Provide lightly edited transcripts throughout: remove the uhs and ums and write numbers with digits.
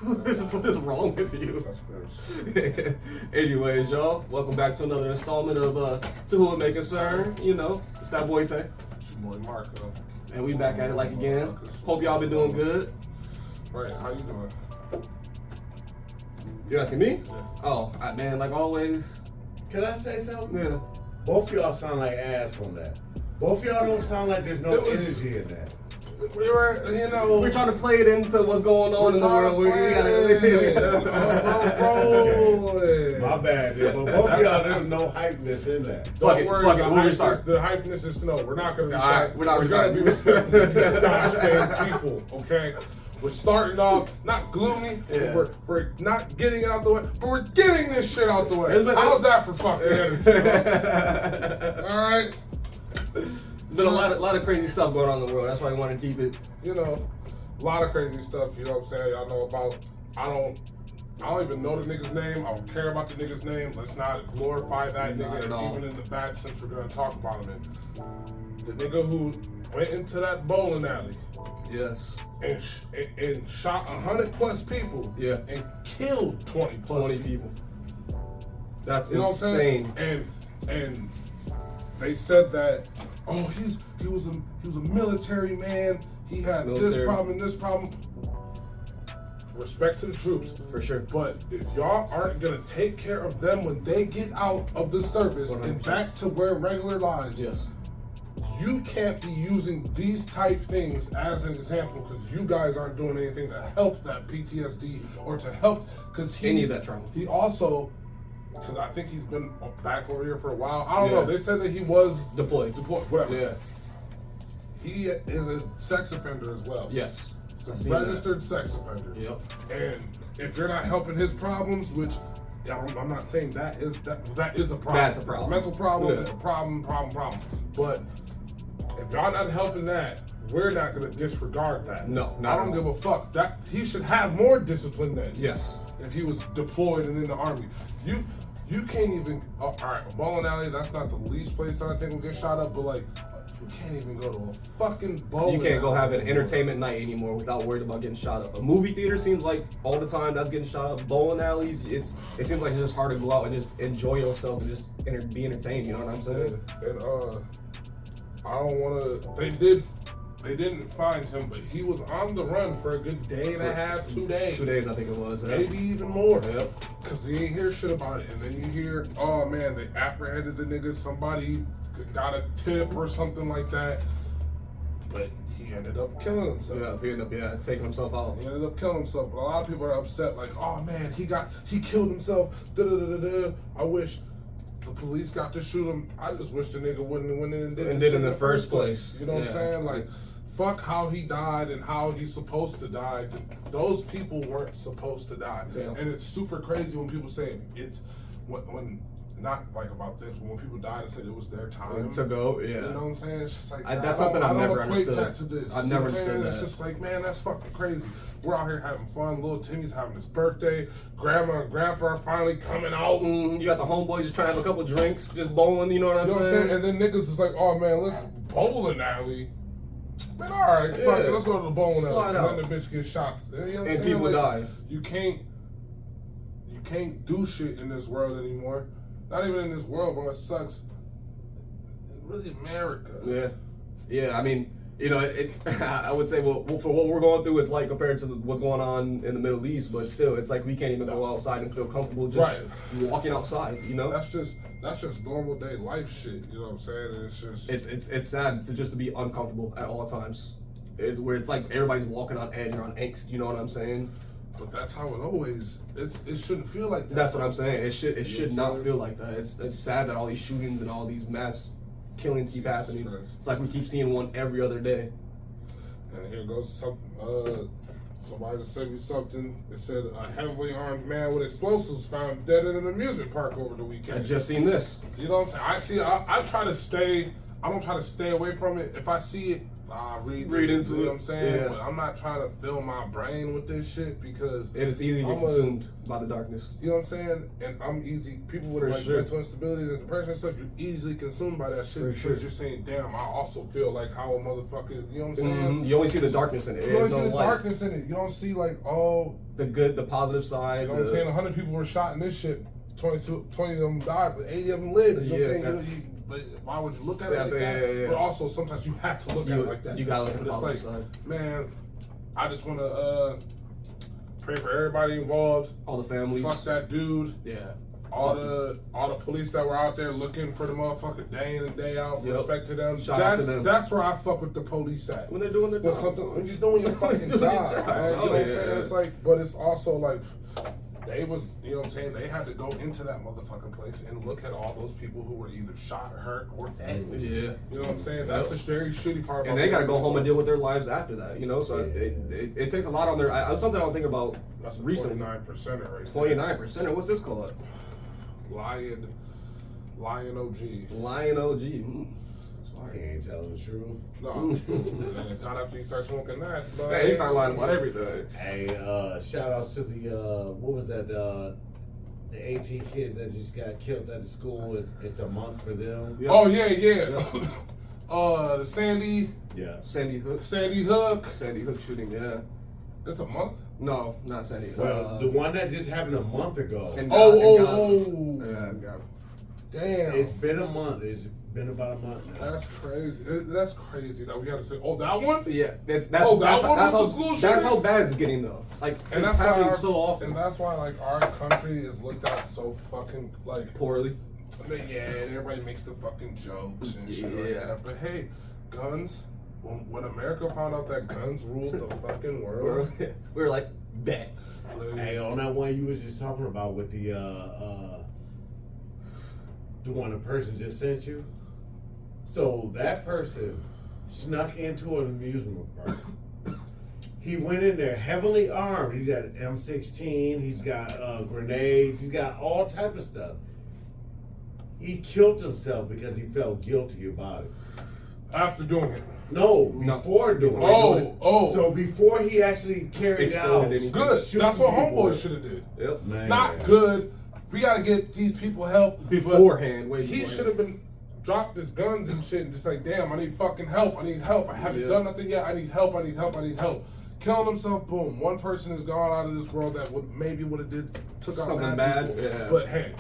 What is wrong with you? That's gross. Anyways, y'all, welcome back to another installment of To Who It May Concern. You know, it's that boy Tay. It's your boy Marco. And we back at it like again. Hope y'all been doing good. Right, how you doing? You asking me? Yeah. Oh, man, like always. Can I say something? Yeah. Both of y'all sound like ass on that. Both of y'all don't sound like there's no energy in that. We were, you know. We're trying to play it into what's going on in the world. My bad, dude. But both of y'all, there's no hypeness in that. Fuck it. We'll restart. The hypeness is no. We're not going to restart. All right, we're not going to be restarting. respectful to these goddamn people, okay? We're starting off not gloomy. Yeah. We're not getting it out the way, but we're getting this shit out the way. How's that for fucking energy? All right. There's been a lot of crazy stuff going on in the world. That's why we want to keep it. You know, a lot of crazy stuff. You know what I'm saying? Y'all know about. I don't even know the nigga's name. I don't care about the nigga's name. Let's not glorify that Not nigga, at all. even in the bad sense we're gonna talk about him in. The nigga who went into that bowling alley. Yes. And shot 100+ people. Yeah. And killed 20+ people. That's you know insane. What I'm saying? And they said that he was a military man. He had this problem and this problem. Respect to the troops. For sure. But if y'all aren't gonna take care of them when they get out of the service 100%. and back to where regular lives, Yes. you can't be using these type things as an example because you guys aren't doing anything to help that PTSD or to help because he Any of that trauma. He also, because I think he's been back over here for a while. I don't Yeah. know. They said that he was Deployed. Whatever. Yeah. He is a sex offender as well. Yes. Registered sex offender. Yep. And if you're not helping his problems, which I'm not saying that is a problem. That's a It's a problem. mental problem. Yeah. It's a problem. But if y'all not helping that, we're not gonna disregard that. No, not I at don't all. give a fuck. That he should have more discipline than Yes. if he was deployed and in the army. You can't even. All right, bowling alley. That's not the least place that I think will get shot up. But like, you can't even go to a fucking bowling. You can't go alley have an anymore. entertainment night anymore without worried about getting shot up. A movie theater seems like all the time that's getting shot up. Bowling alleys, it seems like it's just hard to go out and just enjoy yourself and just be entertained. You know what I'm saying? And I don't want to. They didn't find him, but he was on the run for a good day and a half, 2 days. 2 days, I think it was. Yeah. Maybe even more. Yep. Because you ain't hear shit about it. And then you hear, oh man, they apprehended the nigga. Somebody got a tip or something like that. But he ended up killing himself. Yeah, he ended up taking himself out. He ended up killing himself. But a lot of people are upset, like, oh man, he killed himself. I wish the police got to shoot him. I just wish the nigga wouldn't have went in and did in the first place. You know what I'm Yeah. saying? Like, fuck how he died and how he's supposed to die. Those people weren't supposed to die. Yeah. And it's super crazy when people say it's when not like about this, but when people died and said it was their time To go, yeah. You know what I'm saying? It's just like That's something I've never equate understood. that to this. I've You know never what I'm saying? understood It's that. just like, man, that's fucking crazy. We're out here having fun. Little Timmy's having his birthday. Grandma and Grandpa are finally coming out. You got the homeboys just trying to have a couple drinks, just bowling. You know what I'm You know what I'm saying? saying? And then niggas is like, oh man, let's bowling alley. Man, all right, fuck it, let's go to the bowling Slide alley. out. And then the bitch gets shot. You know what I'm And saying? people die. You can't do shit in this world anymore. Not even in this world, bro. It sucks. Really, America. Yeah, yeah. I mean, you know, I would say, well, for what we're going through, it's like compared to what's going on in the Middle East, but still, it's like we can't even go outside and feel comfortable just walking outside. You know, That's just normal day life shit. You know what I'm saying? And it's just it's sad to be uncomfortable at all times. It's where it's like everybody's walking on edge or on angst. You know what I'm saying? But that's how it always. It shouldn't feel like that. That's what I'm saying. It should know what I'm not feel like that. It's sad that all these shootings and all these mass killings keep happening. Christ. It's like we keep seeing one every other day. And here goes something. Somebody just sent me something. It said a heavily armed man with explosives found dead in an amusement park over the weekend. I just seen this. You know what I'm saying? I try to stay I don't try to stay away from it. If I see it, I read into you know it. what I'm saying? Yeah. But I'm not trying to fill my brain with this shit because And it's easy to get consumed by the darkness. You know what I'm saying? And I'm easy. People with like mental instabilities and depression and stuff, you're easily consumed by that shit because you're saying, damn, I also feel like how a motherfucker, you know what I'm saying? Mm-hmm. You only see the darkness in it. You only see the darkness in it. You don't see like, the good, the positive side. You know what I'm saying? 100 people were shot in this shit. 20 of them died, but 80 of them lived. You know what I'm saying? But why would you look at it like that? Yeah. But also, sometimes you have to look at it like that. You gotta look at it like, side. Man, I just want to pray for everybody involved. All the families. Fuck that dude. Yeah. All the police that were out there looking for the motherfucker day in and day out. Yep. Respect to them. Shout out to them. That's where I fuck with the police at. When they're doing their job. When you're doing your fucking job, man. You know what I'm saying? It's like, but it's also like, they was, you know what I'm saying, they had to go into that motherfucking place and look at all those people who were either shot, hurt, or dead. Yeah. You know what I'm saying? That's the very shitty part. And they got to go home and deal with their lives after that, you know? So it takes a lot on their... That's something I don't think about recently. 29% right 29%? What's this called? Lion OG. Lion OG. He ain't telling the truth. No. Not after you start smoking that. But Hey, he started lying about everything. Hey, shout outs to the, what was that, the 18 kids that just got killed at the school. It's a month for them. Yep. Oh, yeah. The Sandy. Yeah. Sandy Hook. Sandy Hook shooting, yeah. It's a month? No, not Sandy. Well, the one that just happened a month ago. Yeah, God. Damn. It's been a month. It's been about a month now. That's crazy. That's crazy that we had to say, oh, that one? Yeah, that's how bad it's getting though. Like, and it's happening so often. And that's why, like, our country is looked at so fucking, like... Poorly. Yeah, and everybody makes the fucking jokes and shit like that. But hey, guns... When America found out that guns ruled the fucking world, we were like, bet. Hey, on that one you was just talking about with the one a person just sent you. So that person snuck into an amusement park. He went in there heavily armed. He's got an M16. He's got grenades. He's got all type of stuff. He killed himself because he felt guilty about it. After doing it. No, before doing it. So before he actually carried out, good. That's what homeboy should have did. Yep. Man. Not good. We gotta get these people help beforehand. He should have been dropped his guns and shit and just like, damn, I need fucking help. I haven't done nothing yet. I need help. Killing himself. Boom. One person is gone out of this world that would have took out something bad. People. Yeah. But hey.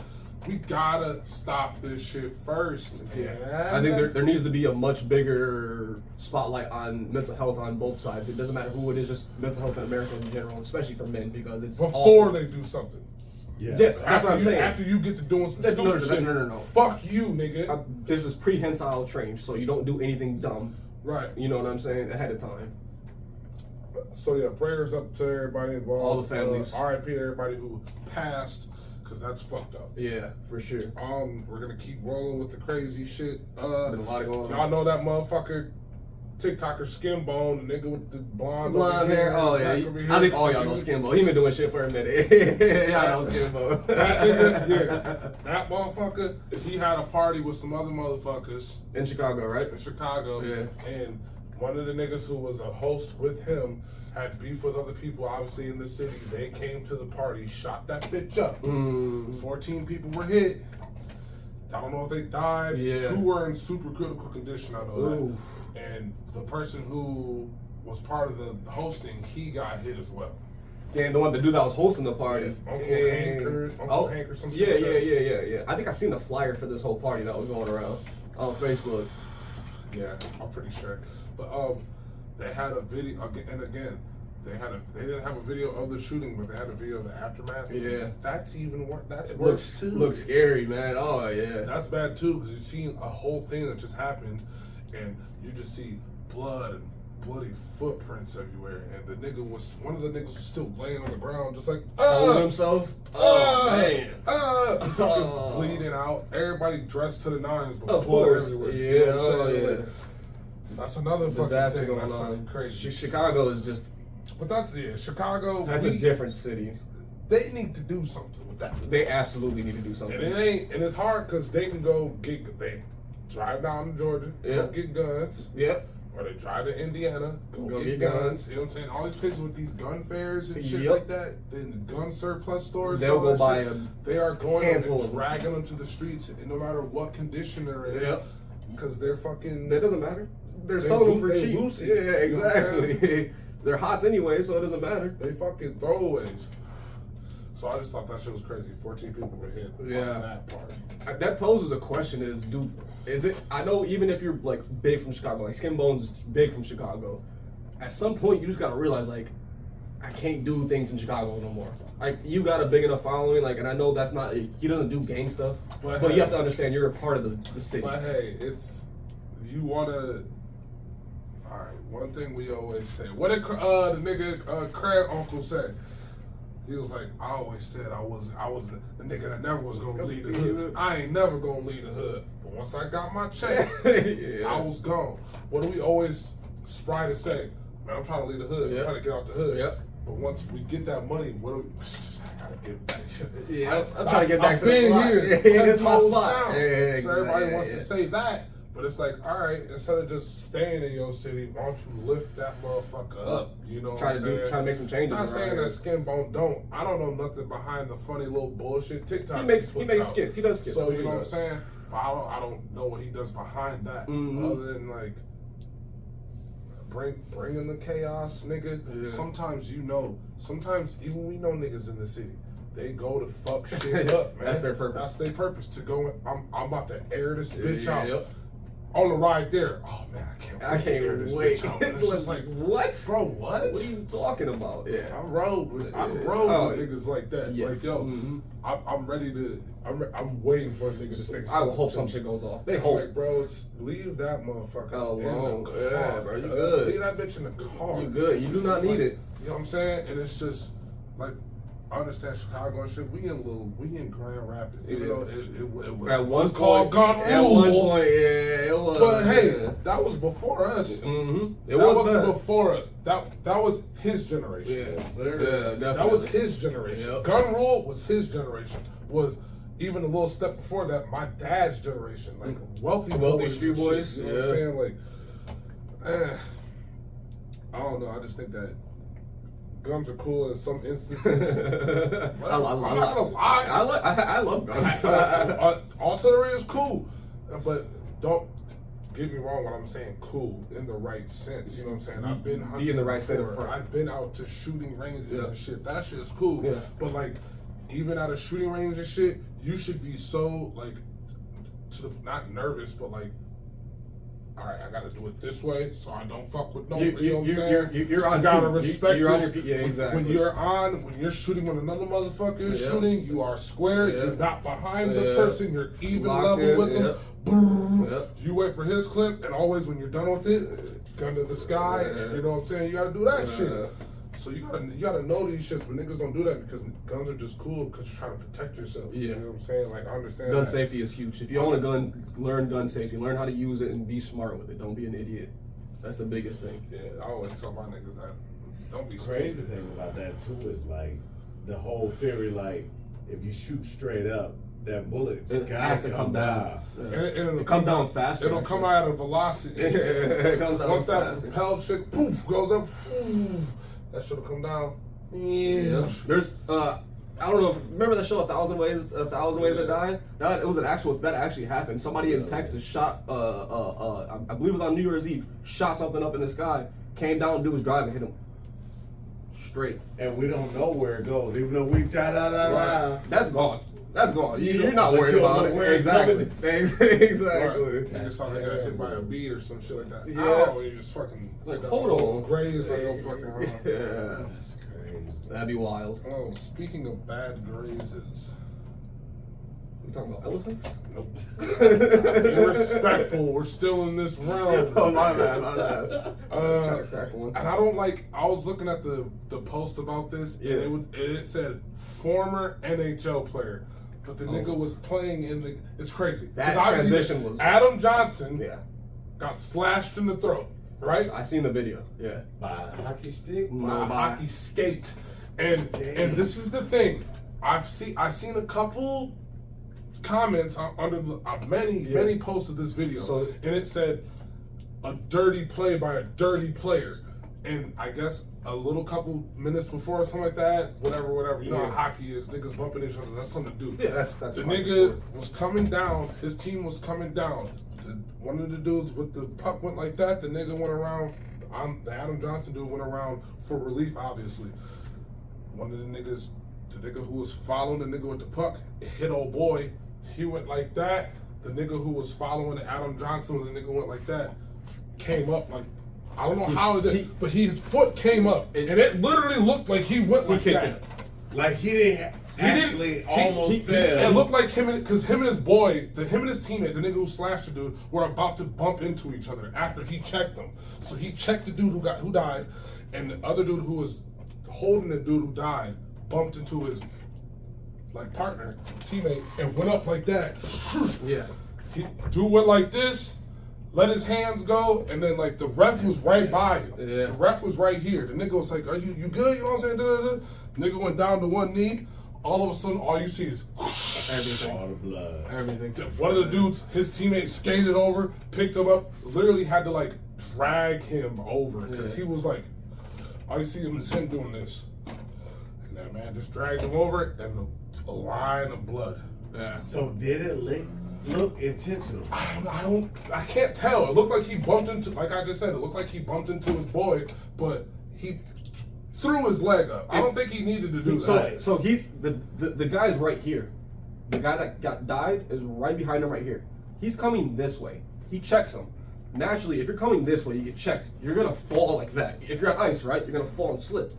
We gotta stop this shit first. Yeah. I think there needs to be a much bigger spotlight on mental health on both sides. It doesn't matter who it is, just mental health in America in general, especially for men, because it's before they do something. Yeah. Yes, that's what I'm saying. After you get to doing some stupid shit. No. Fuck you, nigga. This is prehensile trained, so you don't do anything dumb. Right. You know what I'm saying? Ahead of time. So yeah, prayers up to everybody involved. All the families. RIP everybody who passed. Cause that's fucked up. Yeah, for sure. We're gonna keep rolling with the crazy shit. Been a lot going on. Y'all know that motherfucker, TikToker Skin Bone, the nigga with the blonde hair. Oh yeah, I think all y'all know Skin Bone. He been doing shit for a minute. Y'all know Skin Bone. That nigga, that motherfucker. He had a party with some other motherfuckers in Chicago, right? In Chicago, yeah. And one of the niggas who was a host with him had beef with other people, obviously, in the city. They came to the party, shot that bitch up. 14 people were hit. I don't know if they died. Yeah. 2 were in super critical condition, I know that. And the person who was part of the hosting, he got hit as well. Damn, the dude that was hosting the party. Uncle Hank or some shit. Yeah. I think I seen the flyer for this whole party that was going around on Facebook. Yeah, I'm pretty sure. But they had a video again. They didn't have a video of the shooting, but they had a video of the aftermath. Yeah, that's even worse. That's worse too. Looks scary, man. Oh yeah, that's bad too because you see a whole thing that just happened, and you just see blood and bloody footprints everywhere. And one of the niggas was still laying on the ground, just like holding himself. Man, fucking bleeding out. Everybody dressed to the nines, but of blood course. everywhere. Yeah, you know what I'm saying? yeah. That's another disaster fucking thing. going That's on. Crazy. Chicago is just. But that's Chicago. That's a different city. They need to do something with that. They absolutely need to do something. And it's hard because they can go drive down to Georgia, go get guns. Yep. Or they drive to Indiana, go get guns. You know what I'm saying? All these places with these gun fairs and shit like that, then the gun surplus stores. They'll go buy They are going handful and dragging them to the streets, and no matter what condition they're in. Yep. Because they're fucking. That doesn't matter. They're selling them for cheap. Loosies, yeah, you know what I'm exactly. They're hots anyway, so it doesn't matter. They fucking throwaways. So I just thought that shit was crazy. 14 people were hit on that part. That poses a question: is it? I know even if you're like big from Chicago, like Skin Bones is big from Chicago. At some point, you just gotta realize like, I can't do things in Chicago no more. Like you got a big enough following, like, and I know that's not. He doesn't do gang stuff, but you have to understand you're a part of the city. But hey, you wanna. All right, one thing we always say. What did the nigga Craig uncle say? He was like, I always said I was the nigga that never was gonna lead the hood. I ain't never gonna lead the hood. But once I got my check, I was gone. What do we always spry to say? Man, I'm trying to lead the hood. I'm trying to get out the hood. But once we get that money, what do we? I gotta get back. I'm trying to get back to the spot. here. It's my spot. So everybody wants to say that. But it's like, all right, instead of just staying in your city, why don't you lift that motherfucker up? You know what I'm saying? Try to make some changes. I'm not saying that Skin Bone don't. I don't know nothing behind the funny little bullshit TikTok. He makes skits. He does skits. So you know what I'm saying? But I don't know what he does behind that, other than like bringing the chaos, nigga. Yeah. Sometimes even we know niggas in the city. They go to fuck shit up, man. That's their purpose. That's their purpose to go. I'm about to air this bitch out. Yep. On the ride there, oh man, I can't wait. Bitch out. It's just like, what, bro? What? What are you talking about? Yeah, I rode with niggas like that. Like, yo, I'm ready to. I'm waiting for a nigga to say something. I will hope some shit goes off. They hope, like, bro. Leave that motherfucker in the car. Yeah, bro, you good. Leave that bitch in the car. You good. You do not need it. You know what I'm saying? And it's just like. I understand Chicago and shit. We in Grand Rapids. Even though it was called Gun Rule. At one point, it was. But hey, that was before us. It wasn't before us. That was his generation. Yeah, sir. Yeah, that was his generation. Yep. Gun Rule was his generation. Was even a little step before that, my dad's generation. Like wealthy street boys. You know what I'm saying? Like, I don't know. I just think that guns are cool in some instances. I'm not gonna lie. I love guns. Artillery is cool, but don't get me wrong when I'm saying cool in the right sense. You know what I'm saying? I've been hunting in the right before. I've been out to shooting ranges and shit. That shit is cool. Yeah. But like, even at a shooting range and shit, you should be so like, not nervous, but like, all right, I gotta do it this way so I don't fuck with no. You know what I'm saying? You're on. You gotta respect this. Exactly. When you're shooting when another motherfucker is shooting, you are square. You're not behind the person. You're even level with them. You wait for his clip, and always when you're done with it, gun to the sky. You know what I'm saying? You gotta do that shit. So you gotta know these shits, but niggas don't do that because guns are just cool because you're trying to protect yourself. Yeah. You know what I'm saying? Like, I understand gun safety is huge. If you own a gun, learn gun safety. Learn how to use it and be smart with it. Don't be an idiot. That's the biggest thing. Yeah, I always tell my niggas that. Don't be crazy. The thing about that too is like the whole theory, like if you shoot straight up, that bullet has to come down. Yeah. And it'll come down faster. It'll come out at a velocity. It comes down once faster. That propelled shit poof goes up, that should have come down. Yeah. There's I don't know if remember that show 1,000 Ways That Die? That actually happened. Somebody in Texas shot I believe it was on New Year's Eve, shot something up in the sky, came down, dude was driving, hit him straight. And we don't know where it goes, even though we Right. That's gone. That's gone. You're not worried about it. Exactly. Exactly. You just thought they got hit by a bee or some shit like that. Yeah. Oh, you just fucking like hold on. Graze on your fucking arm. Yeah. That's crazy. That'd be wild. Oh, speaking of bad grazes. You talking about elephants? Nope. Be respectful. We're still in this realm. Oh, my bad. Trying to crack one. And I don't like. I was looking at the post about this, and it said former NHL player, but the nigga was playing in the. It's crazy. That transition was. Adam Johnson. Got slashed in the throat. Right. I seen the video. Yeah. By a hockey stick. By a hockey skate. And this is the thing. I seen a couple comments under many posts of this video, and it said, "A dirty play by a dirty player." And I guess a little couple minutes before or something like that, whatever. You know how hockey is, niggas bumping each other. That's something to do. Yeah, that's the nigga was coming down. His team was coming down. One of the dudes with the puck went like that. The nigga went around. The Adam Johnson dude went around for relief, obviously. One of the niggas, the nigga who was following the nigga with the puck, hit old boy. He went like that. The nigga who was following Adam Johnson, the nigga went like that. Came up like, I don't know how it did, but his foot came up, and it literally looked like he went like that. Like he didn't almost fell. It looked like him and his teammate, the nigga who slashed the dude, were about to bump into each other after he checked them. So he checked the dude who died, and the other dude who was holding the dude who died bumped into his partner, teammate, and went up like that. Yeah. Dude went like this. Let his hands go, and then the ref was right by him. Yeah. The ref was right here. The nigga was like, "Are you good?" You know what I'm saying? Da-da-da. Nigga went down to one knee. All of a sudden, all you see is everything. All the blood. Everything. One of the dudes, his teammate skated over, picked him up, literally had to drag him over because he was all you see him is him doing this, and that man just dragged him over, and a line of blood. Yeah. So did it look intentional? I can't tell. It looked like he bumped into, like I just said, it looked like he bumped into his boy, but he threw his leg up. I don't think he needed to do that. So he's the guy's right here. The guy that died is right behind him right here. He's coming this way. He checks him. Naturally, if you're coming this way, you get checked. You're gonna fall like that. If you're on ice, right, you're gonna fall and slip.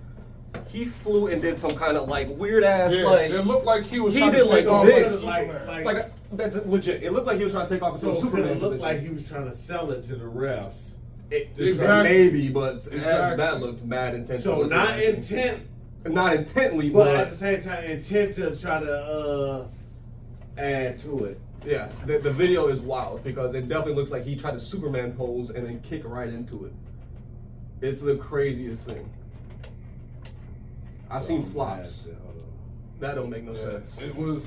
He flew and did some kind of weird ass it looked like he was he trying did to take off this. like That's legit. It looked like he was trying to take off into a Superman. It looked like he was trying to sell it to the refs. Exactly. Maybe, but that looked mad intentional. So not intently, but at the same time, intent to try to add to it. Yeah, the video is wild because it definitely looks like he tried to Superman pose and then kick right into it. It's the craziest thing. I've seen flops. That don't make no sense.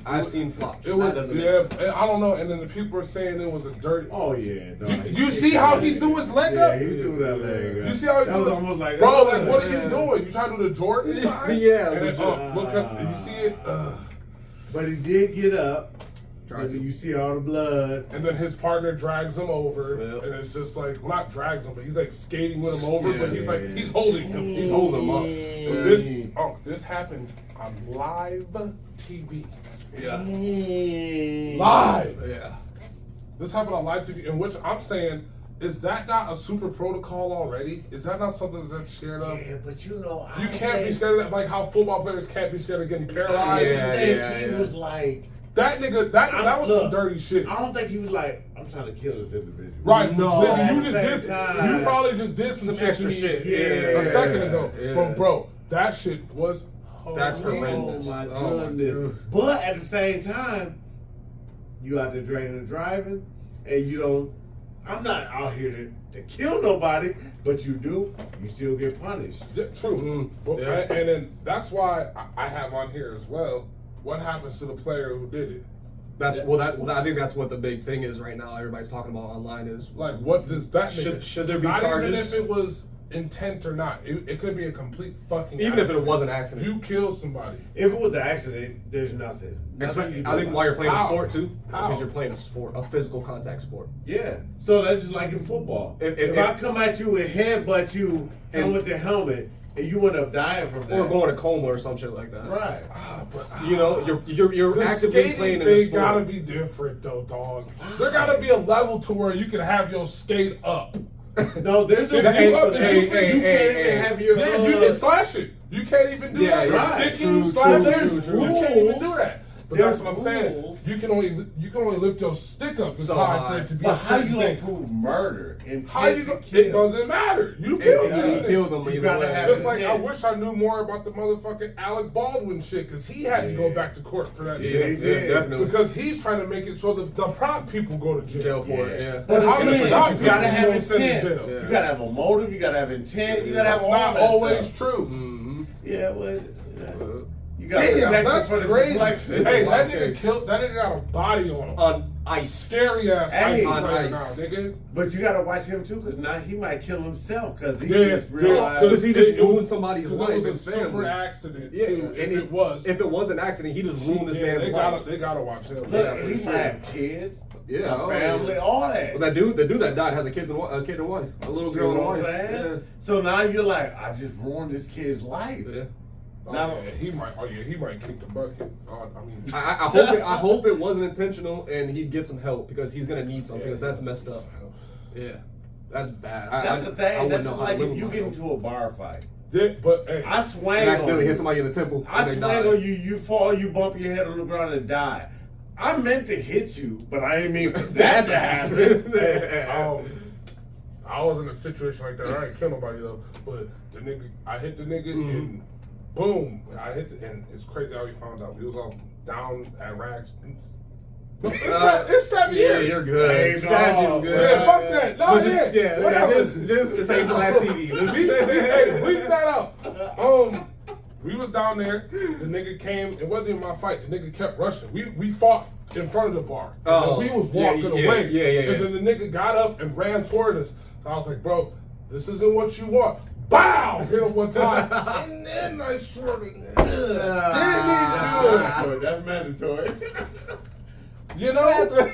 I've seen flops. It was I don't know. And then the people were saying it was a dirty. Oh yeah. No, you see how he threw his leg up? Yeah, he threw that leg up. You see how he that was almost like, bro? What are you doing? You trying to do the Jordan sign? Yeah. And then, look up. You see it? But he did get up. And then you see all the blood. And then his partner drags him over, and it's just not drags him, but he's skating with him over, but he's holding him. He's holding him up. But this happened on live TV. Yeah. Live. Yeah. This happened on live TV, in which I'm saying, is that not a super protocol already? Is that not something that's scared of? Yeah, but you can't be scared of that, like how football players can't be scared of getting paralyzed. He was like. That nigga, that was some dirty shit. I don't think he was I'm trying to kill this individual. Right, no. Nigga, you probably just did some extra shit. A second ago. But bro, that shit was that's horrendous. Oh my goodness. But at the same time, you out there drinking and driving, and you don't. I'm not out here to kill nobody, but you still get punished. Yeah, true. And then that's why I have on here as well. What happens to the player who did it? I think that's what the big thing is right now. Everybody's talking about online is what does that should there be not charges? Even if it was intent or not, it could be a complete fucking. Even accident. if it was an accident, you killed somebody. If it was an accident, there's nothing. I think why you're playing a sport too, How? because you're playing a sport, a physical contact sport. Yeah. So that's just like in football. If I come at you and headbutt you and with the helmet. And you end up dying from that, or going to coma or some shit like that. Right. But you're actively playing in the sport. Gotta be different though, dog. There gotta be a level to where you can have your skate up. No, there's a you can't even have your. Yeah, you can slash it. You can't even do that. Right. Sticking, slashing. True. You can't even do that. But that's what I'm saying. You can only lift your stick up as high for it to be. But how you gonna prove murder? How you gonna? It doesn't matter. You killed this. You killed them. You gotta have just like I wish I knew more about the motherfucking Alec Baldwin shit because he had to go back to court for that. Yeah, he did. Definitely. Because he's trying to make it so that the prop people go to jail for it. Yeah. But how many prop people you gotta have intent? Jail? You gotta have a motive. You gotta have intent. You gotta have all not that always stuff. true. Mm-hmm. Yeah, well, you got Damn, protection that's for the crazy. complexion. Hey, that nigga killed. That nigga got a body on him. On ice. Scary ass Hey, ice on right ice. now, nigga. But you gotta watch him too, because now he might kill himself because he Yeah, just realized. Because he just It was- ruined somebody's life It and was a super family. accident Yeah, too. and If it was an accident, he just ruined this yeah, man's life. they gotta watch him. Look, Yeah, he for might sure. have kids, Yeah, a family, all that. Well, the dude that died has a kid and wife, a little See girl and a what I'm wife. saying? So now you're like, I just ruined this kid's life. Yeah. Oh, Now- yeah, he might kick the bucket. I mean, I hope it wasn't intentional and he'd get some help because he's gonna need some because that's messed up. Yeah, that's bad. That's the I thing. wouldn't That's know how to like live if you with get myself. into a bar fight. but hey, I swang And on accidentally you. hit somebody in the temple. I and they swang died. on you, you fall, you bump your head on the ground and die. I meant to hit you, but I didn't mean for that to happen. I was in a situation like that. I didn't kill nobody though, but I hit the nigga and boom, and it's crazy how he found out. We was all down at Rags. It's 7 Yeah, years. you're good. Hey, Statue's dog. good. Yeah, fuck that. No, But just, whatever. just say flat TV. Hey, bleep that out. We was down there. The nigga came. It wasn't even my fight. The nigga kept rushing. We fought in front of the bar. And we was walking away. Yeah. And then the nigga got up and ran toward us. So I was like, bro, this isn't what you want. Bow! Hit him one time. And then I sort of didn't even do it. That's mandatory. You know?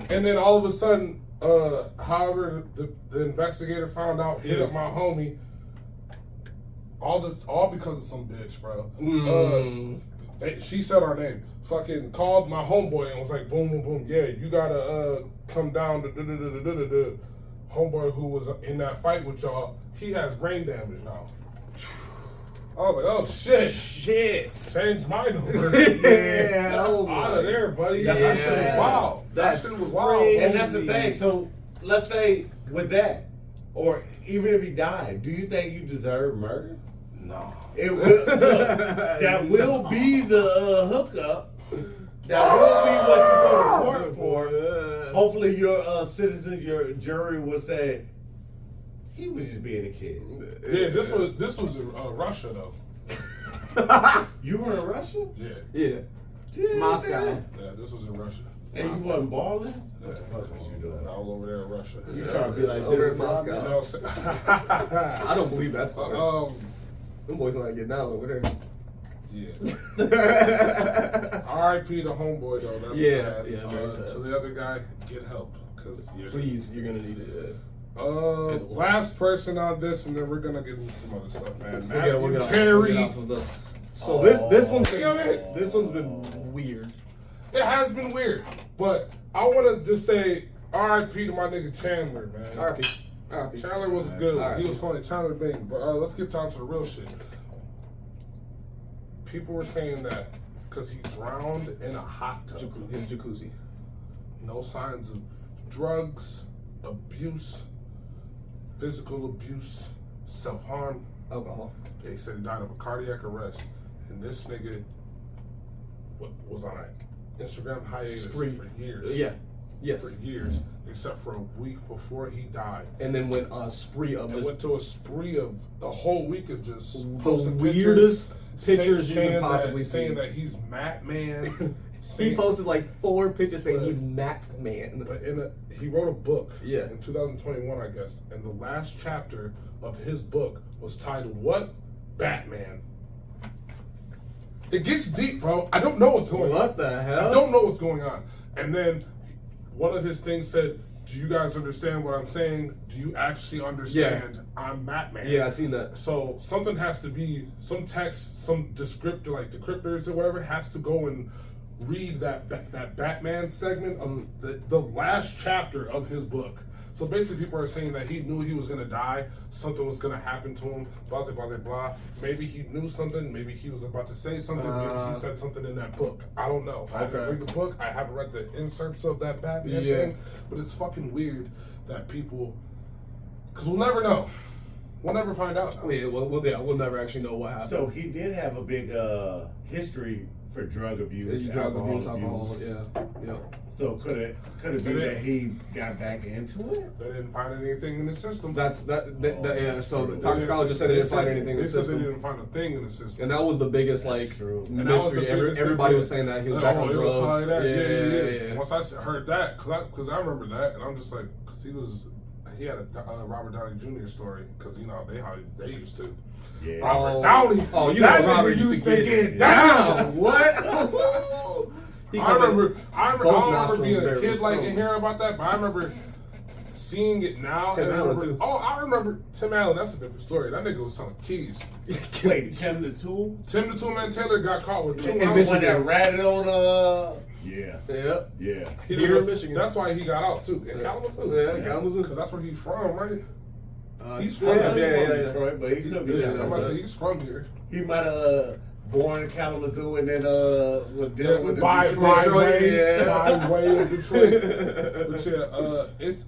And then all of a sudden, however, the investigator found out, hit up my homie. All because of some bitch, bro. She said our name. Fucking called my homeboy and was like, boom, boom, boom. Yeah, you gotta come down to homeboy who was in that fight with y'all. He has brain damage now. I was like, oh shit. Changed my number. Yeah. Oh Out of there, buddy. That's That shit was wild. That shit was wild. crazy. And that's the thing. So let's say with that, or even if he died, do you think you deserve murder? No. It will. Look, that will be the hookup. That will be what you go to court for. Hopefully, your citizens, your jury will say he was just being a kid. Yeah, this was Russia though. You were in Russia? Yeah. Yeah. Moscow. Yeah, this was in Russia. And you wasn't balling? What the fuck was you doing? I was over there in Russia. You trying to be like Over in Dennis Moscow. Rodman? You know what I'm saying? I don't believe that's fine. Them boys like get down over there. Yeah. R.I.P. to homeboy though. That's Yeah, sad. yeah, very sad. To the other guy, get help, cause Please, you're gonna need it. last person on this, and then we're gonna get into some other stuff, man. We'll get Perry. off of this. So this one's been weird. It has been weird, but I want to just say R.I.P. to my nigga Chandler, man. R.I.P. Chandler was good. R.I.P. He was funny. Chandler Bing. But let's get down to the real shit. People were saying that because he drowned in a hot tub. His jacuzzi. No signs of drugs, abuse, physical abuse, self-harm. Alcohol. They said he died of a cardiac arrest. And this nigga was on an Instagram hiatus Spree. for years. Yeah. Yes. For years, except for a week before he died. And then went on a spree of And just went to a spree of a whole week of just the posting weirdest pictures you saying can possibly saying see. that he's Matt Man. He saying- posted like 4 pictures saying But- he's Matt Man. But he wrote a book Yeah. in 2021, I guess, and the last chapter of his book was titled what? Batman. It gets deep, bro. I don't know what's going on. What the hell? I don't know what's going on. And then one of his things said, do you guys understand what I'm saying? Do you actually understand I'm Batman? Yeah, I seen that. So something has to be, some text, some descriptor, like decryptors or whatever, has to go and read that Batman segment of the last chapter of his book. So basically people are saying that he knew he was going to die, something was going to happen to him, blah, blah, blah, blah. Maybe he knew something, maybe he was about to say something, maybe he said something in that book. I don't know. I didn't read the book, I haven't read the inserts of that Batman thing, but it's fucking weird that people, because we'll never know. We'll never find out. Yeah, we'll never actually know what happened. So he did have a big history for drug abuse, Drug abuse, alcohol, abuse. yeah. So could it be that he got back into it? They didn't find anything in the system. Yeah. So the toxicologist said they didn't find anything in the They said they system, didn't find a thing in the system. and that was the biggest true. And that was the mystery. biggest Everybody thing. was saying that he was back on it was drugs. like that. Yeah. Once I heard that, because I remember that, and I'm just like, because he had a Robert Downey Jr. story, because how they used to. Yeah. Robert Downey. Oh, you that know Robert nigga used to get down. What? I remember I don't remember nostrils being a very kid like cold. and hearing about that, but I remember seeing it now. Tim and Allen, I remember, too. Oh, I remember Tim Allen. That's a different story. That nigga was selling keys. Wait, Tim the Tool? Tim the Toolman Taylor got caught with two And the ounces. one that ratted on Yeah. He Here did- in Michigan. That's why he got out too. In Kalamazoo. Yeah, Kalamazoo. Because that's where he's from, right? He's yeah, from Detroit, but he could be Yeah, I'm down about to there. say he's from here. He might have born in Kalamazoo and then was dealing with the by Detroit. way of Detroit. But it's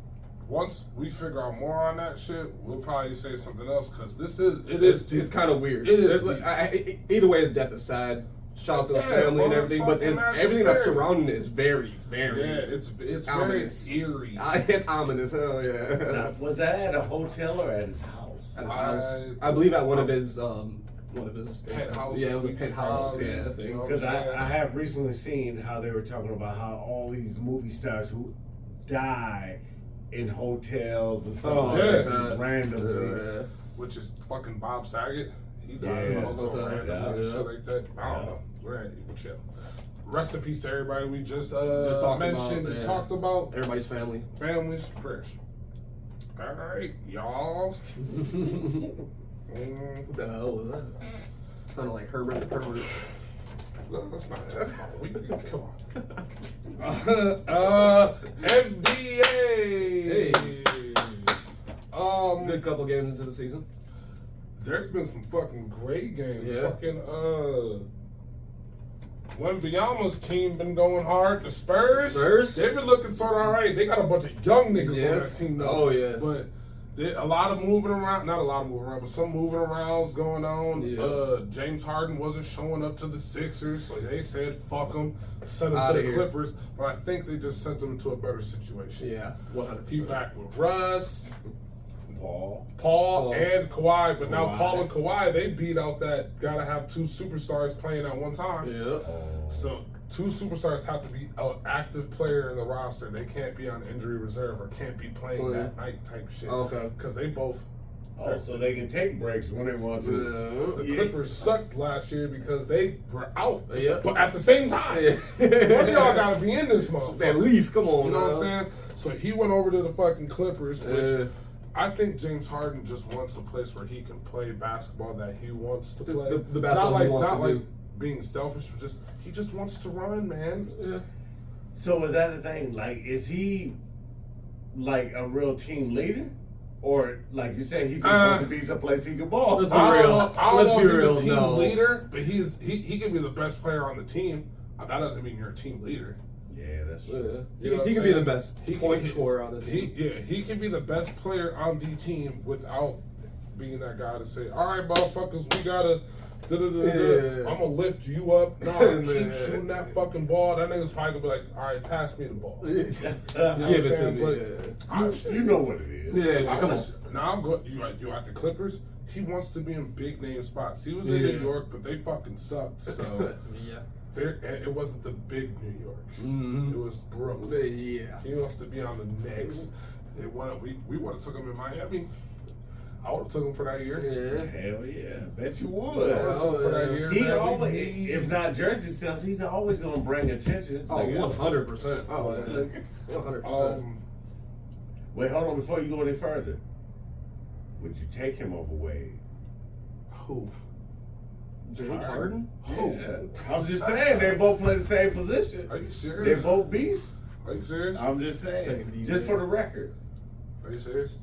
once we figure out more on that shit, we'll probably say something else because It's kind of weird. It is It's deep. either way, his death is sad. Shout out to the family and everything, but everything that's surrounding it is very, very. it's very ominous. eerie. It's ominous, hell yeah. Now, was that at a hotel or at his house? At his house, I believe at one of his Penthouse Yeah, it was a suites, penthouse. probably. Yeah, I think. Because I have recently seen how they were talking about how all these movie stars who die in hotels and stuff Oh, like yeah. that just randomly. Yeah. Which is fucking Bob Saget. He died Yeah, in a hotel yeah. randomly, Yeah. shit like that. I don't know. But yeah. Rest in peace to everybody we just talked mentioned about, and yeah. talked about. Everybody's family. Families, prayers. All right, y'all. What the hell was that? Sounded like Herbert the Pervert. That's not that. Come on. NBA. Hey. Good couple games into the season. There's been some fucking great games. Yeah. Fucking Wembanyama's team been going hard. The Spurs. They've been looking sort of alright. They got a bunch of young niggas on that team though. Oh yeah. But a lot of moving around. Not a lot of moving around, but some moving arounds going on. Yeah. James Harden wasn't showing up to the Sixers, so they said fuck him, sent him Outta to the here. Clippers. But I think they just sent him into a better situation. Yeah, 100%. He back with Russ, Paul. and Kawhi, but now Kawhi. Paul and Kawhi, they beat out that gotta have two superstars playing at one time. Yeah. So two superstars have to be an active player in the roster. They can't be on injury reserve or can't be playing that night type shit. Okay. Because they both. Oh, so they can take breaks when they want to. The Clippers sucked last year because they were out. Yeah. But at the same time, Yeah. one of y'all gotta be in this motherfucker. At least, come on. You know what I'm now. saying? So he went over to the fucking Clippers, which Yeah. I think James Harden just wants a place where he can play basketball that he wants to play. The basketball not like, he wants not to like do. being selfish, but he just wants to run, man. Yeah. So is that the thing? Like, is he like a real team leader? Or, like you said, he just wants to be someplace he can ball? Let's be I real. don't know Let's if be he's real. a team No. leader, but he can be the best player on the team. That doesn't mean you're a team leader. Yeah, that's Yeah. true. He, You know what he I'm can be the saying? best He point can- scorer on the team. He can be the best player on the team without being that guy to say, all right, motherfuckers, we gotta Yeah. I'm gonna lift you up. No, Man. keep shooting that fucking ball. That nigga's probably gonna be like, all right, pass me the ball. Give it to saying? me. But- Yeah. You know what it is. Yeah, come on. Now I'm going. You at the Clippers? He wants to be in big name spots. He was in Yeah. New York, but they fucking sucked. So Yeah. it wasn't the big New York. Mhm. It was Brooklyn. Yeah. He wants to be on the Knicks. They wanted. We would have took him in Miami. I would have took him for that year. Yeah. Hell yeah. Bet you I would. would have took him for that year. He man. always, if not jersey sales, he's always going to bring attention. Oh, 100%. Oh, Look. 100%. Wait, hold on. Before you go any further, would you take him over Wade? Who? James Harden? Yeah. I'm just saying, they both play the same position. Are you They're serious? both beasts. Are you serious? I'm just Take it saying, easy. just for the record. Are you serious?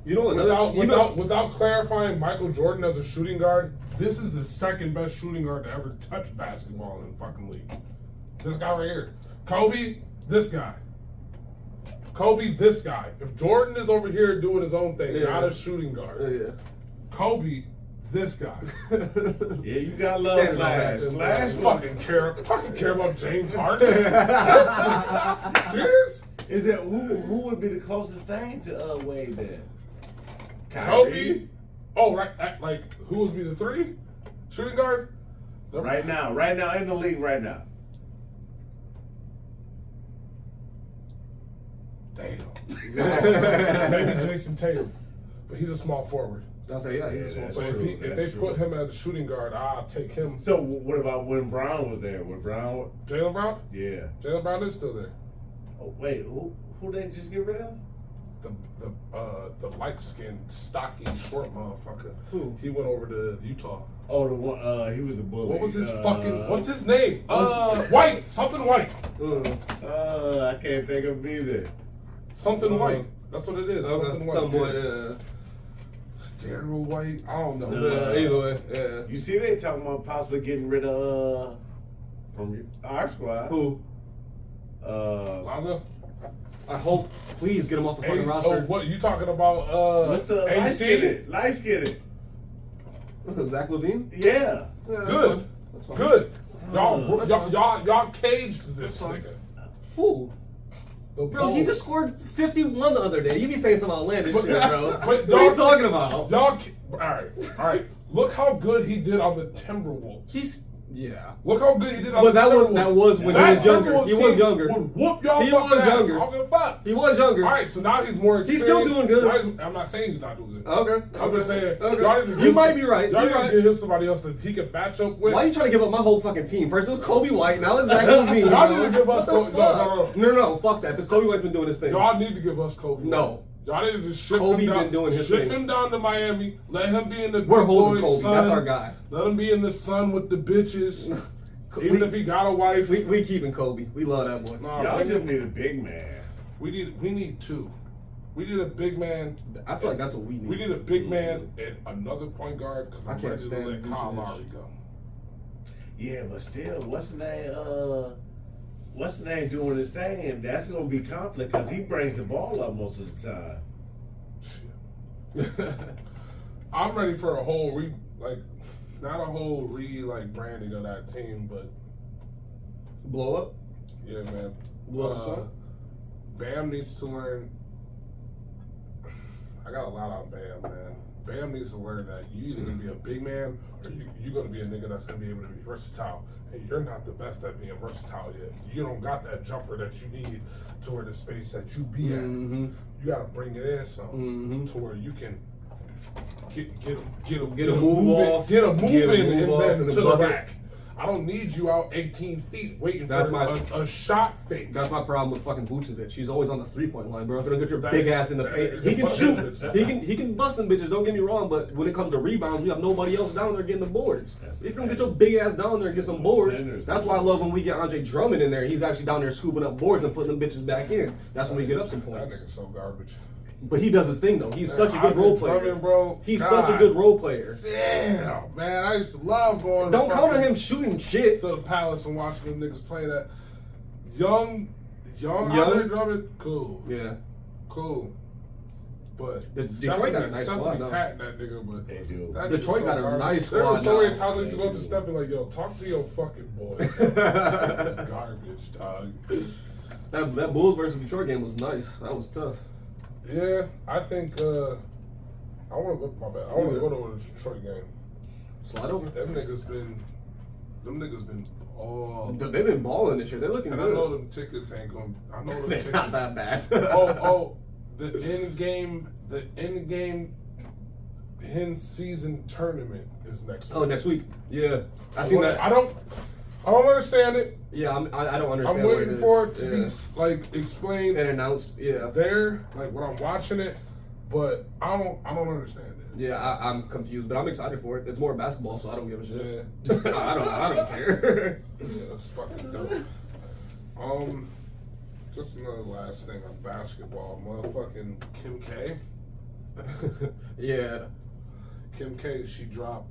You know another. Without clarifying Michael Jordan as a shooting guard, this is the second best shooting guard to ever touch basketball in the fucking league. This guy right here. Kobe, this guy. Kobe, this guy. If Jordan is over here doing his own thing, Yeah. not a shooting guard. Yeah. Kobe, This guy. Yeah, you got love Flash. Flash fucking care about James Harden. Serious? Is it who would be the closest thing to Wade then? Kobe? Oh, right. Like who would be the 3 shooting guard? Right now in the league right now. Damn. Maybe Jason Tatum, but he's a small forward. I'll say yeah. He's that's But true. if they put him as a shooting guard, I'll take him. So what about when Brown was there? When Brown? Jaylen Brown? Yeah. Jaylen Brown is still there. Oh wait, who they just get rid of? The light skinned, stocky, short motherfucker. Who? He went over to Utah. Oh, the one. He was a bully. What was his fucking? What's his name? White. Something White. I can't think of either. Something White. That's what it is. Okay. Something White. Somewhat, Daryl White. I don't know. either way, yeah. You see, they talking about possibly getting rid of from our squad. Who? Lonzo. I hope. Please get him off the fucking Ace, roster. oh, what you talking about? What's the AC? light skinned? Zach LaVine? Yeah. Good. That's fine. Good. That's fine. Y'all caged this That's fine. nigga. Who? The Bro, he Bulls. just scored 51 the other day. You be saying some outlandish But- shit, bro. but What are y'all- you talking about? Y'all. All right. Look how good he did on the Timberwolves. Yeah. Look how good he did on But the Timberwolves. that was when he was younger. Timberwolves He was team younger. Would whoop y'all He fucking was ass. younger. I don't give a fuck. He was younger. All right, so now he's more He's experienced. still doing good. I'm not saying he's not doing good. Okay. I'm just saying. Okay. Y'all need to You give might be right. Y'all You're need right. to give him somebody else that he can match up with. Why are you trying to give up my whole fucking team? First it was Kobe White, now it's Zach LaVine. Y'all bro. need to give us What the Kobe- no, fuck? No, fuck that. Because Kobe White's been doing his thing. Y'all need to give us Kobe. No. Y'all need to just ship Kobe him down. been doing his ship thing. him down to Miami. Let him be in the We're big holding boys' Kobe. sun. That's our guy. Let him be in the sun with the bitches. Even if he got a wife. We keeping Kobe. We love that boy. Nah, Y'all bring just him- need a big man. we need 2. We need a big man. I feel like that's what we need. We need a big man and another point guard because I I'm can't ready to stand let Kyle Vucevic. Lowry go. Yeah, but still, what's the name doing his thing, and that's gonna be conflict because he brings the ball up most of the time. Shit. I'm ready for a whole not a whole branding of that team, but Blow up? yeah, man. Blow up squad? Bam needs to learn. I got a lot on Bam, man. Bam needs to learn that you either gonna be a big man or you're gonna be a nigga that's gonna be able to be versatile. And you're not the best at being versatile yet. You don't got that jumper that you need to where the space that you be at. Mm-hmm. You gotta bring it in some Mm-hmm. to where you can get a move off, get a move get a in, move and off then in the to the bucket. rack. I don't need you out 18 feet waiting That's for a shot fake. That's my problem with fucking Vucevic. He's always on the 3-point line, bro. If you don't get your That- big ass in the that- paint, he can bust shoot. them bitches. He can bust them bitches. Don't get me wrong, but when it comes to rebounds, we have nobody else down there getting the boards. That's If you don't the get your big ass down there and get some boards, centers. that's why I love when we get Andre Drummond in there. He's actually down there scooping up boards and putting them bitches back in. That's when we get up some That points. nigga's so garbage. But he does his thing though. He's such a good Andre role player. Drummond, bro. He's God such a good role player. Damn, man. I used to love going Don't to count on fucking- him shooting shit. to the Palace and watching them niggas play that. Young Andre Drummond, cool. Yeah. Cool. But Detroit got a nice squad, though. tatting that nigga, but They do. that Detroit nigga's got a garbage. nice There were squad so many now. times I used to go up to They Steph and like, yo, talk to your fucking boy. It's garbage, dog. That Bulls versus Detroit game was nice. That was tough. Yeah, I think I want to look. My bad. I want to go to a Detroit game. Slide over. Them niggas been all. They've been balling this year. They're looking And I know good. them tickets ain't going. I know them They're tickets. not that bad. The end game in season tournament is next week. Oh, next week. Yeah, I seen that. I don't understand it. Yeah, I don't understand. I'm what waiting is. for it to Yeah. be like explained and announced. Yeah, there, like when I'm watching it, but I don't understand it. yeah, I'm confused, but I'm excited for it. It's more basketball, so I don't give a shit. Yeah. I don't care. Yeah, that's fucking dope. Just another last thing on basketball. Motherfucking Kim K. Yeah, Kim K, she dropped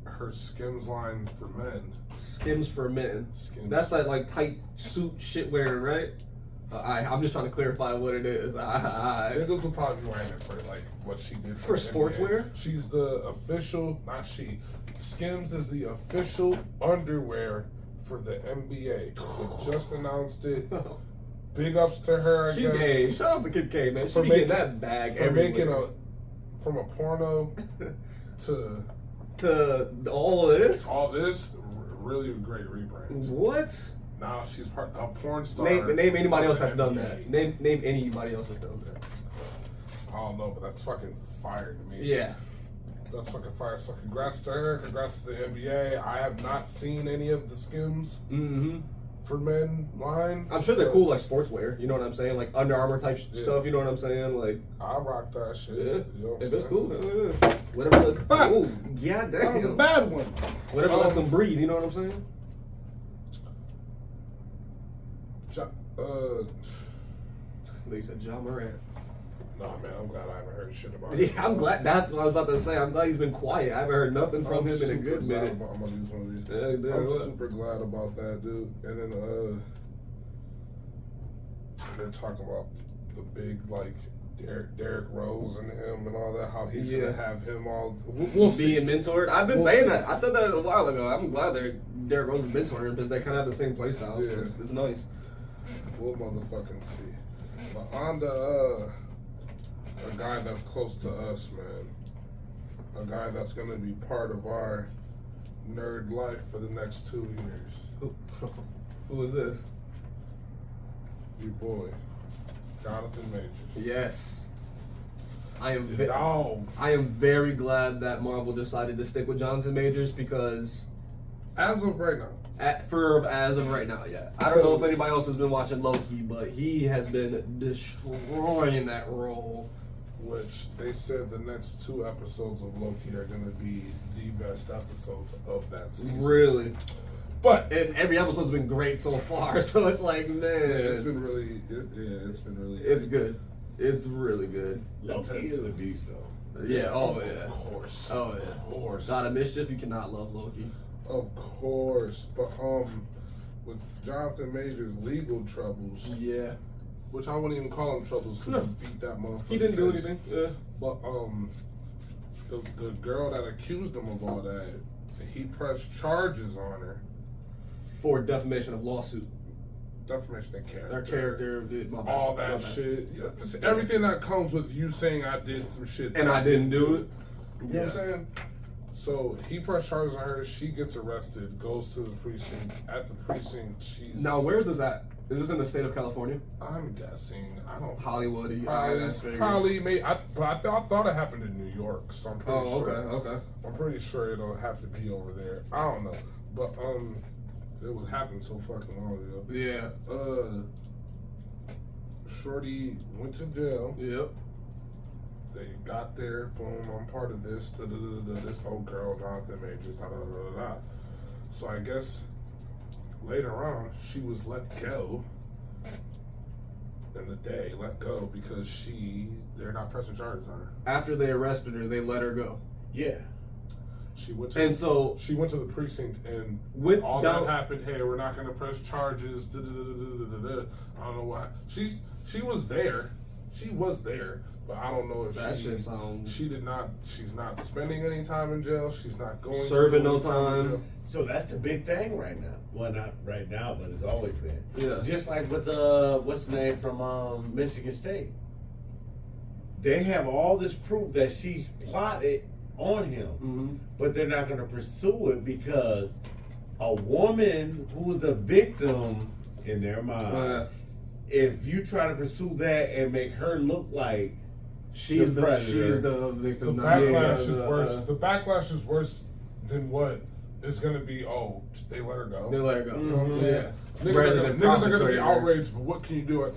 her Skims line for men. Skims for men. Skims. That's that like tight suit shit wearing, right? I'm just trying to clarify what it is. Niggas will probably be wearing it for like what she did For the sportswear? NBA. She's the official, not she. Skims is the official underwear for the NBA. They just announced it. Big ups to her. She's guess. gay. Shout out to Kid K, man. She For be making- getting that bag For everywhere. making from a porno to all of this. all this, really great rebrand. What? Now she's a porn star. Name anybody else that's done NBA. that. Name anybody else that's done that. I don't know, but that's fucking fire to me. Yeah. That's fucking fire. So congrats to her. Congrats to the NBA. I have not seen any of the Skims Mm-hmm. for men line. I'm sure they're cool, like sportswear. You know what I'm saying? Like Under Armour type Yeah. stuff. You know what I'm saying? Like, I rock that shit. yeah. You know what I'm If it's saying? cool, whatever. Fuck. Ooh, yeah, That was a damn. bad one. Whatever lets them breathe. You know what I'm saying? They said John Morant. Nah, man, I'm glad I haven't heard shit about Yeah, it. I'm glad. That's what I was about to say. I'm glad he's been quiet. I haven't heard nothing from him in a super good glad minute. about- I'm gonna use one of these. Yeah, dude, I'm what? super glad about that, dude. And then they're talking about the big like Derrick Rose and him and all that. How he's Yeah. gonna have him all. We'll see. Being mentored. I've been We'll saying see. that. I said that a while ago. I'm glad Derrick Rose is mentoring him because they kind of have the same play style. So Yeah. it's nice. We'll motherfucking see. But on the a guy that's close to us, man. A guy that's gonna be part of our nerd life for the next 2 years. Who is this? Your boy, Jonathan Majors. Yes. I am. The dog. I am very glad that Marvel decided to stick with Jonathan Majors because, As of right now. as of right now, yeah. I don't know if anybody else has been watching Loki, but he has been destroying that role. Which they said the next 2 episodes of Loki are going to be the best episodes of that season. Really. But And every episode's been great so far, so it's like, man. it's been really, it's been really. It's good. It's really good. Loki is a beast, though. Yeah, oh Of yeah. course. Oh Of yeah. course. God of Mischief, you cannot love Loki. Of course. But with Jonathan Majors' legal troubles, Yeah. which I wouldn't even call them troubles because No. he beat that motherfucker. He didn't do face. anything. Yeah. But the girl that accused him of all that, he pressed charges on her. For defamation of lawsuit. Defamation of character. Their character, my bad, All my that bad. shit. Yeah, just everything that comes with you saying I did some shit. And that I didn't do it. You know what I'm saying? So he pressed charges on her. She gets arrested, goes to the precinct. At the precinct, she's. Now, where is this at? Is this in the state of California? I'm guessing. I don't. Hollywood. Probably made. I thought it happened in New York, so I'm pretty Oh, sure. okay. I'm pretty sure it'll have to be over there. I don't know, but it was happening so fucking long ago. Yeah. Shorty went to jail. Yep. They got there. Boom. I'm part of this. This whole girl, Jonathan Majors. So I guess later on she was let go. In the day, let go because they're not pressing charges on her. After they arrested her, they let her go. Yeah. She went to she went to the precinct and With all down- that happened. Hey, we're not going to press charges. I don't know why. She was there. She was there, but I don't know if That shit sounds. she did not. She's not spending any time in jail. She's not going Serving to no do any in time. jail. So that's the big thing right now. Well, not right now, but it's always been. Yeah. Just like with what's the name from Michigan State. They have all this proof that she's plotted on him, Mm-hmm. but they're not going to pursue it because a woman who's a victim in their mind, if you try to pursue that and make her look like She's the the predator. victim. The not- backlash is the- worse. The backlash is worse than what is going to be. Oh, they let her go. They let her go. You know what I'm saying? Yeah. Niggas Rather are than gonna be prosecuting her. outraged, but what can you do at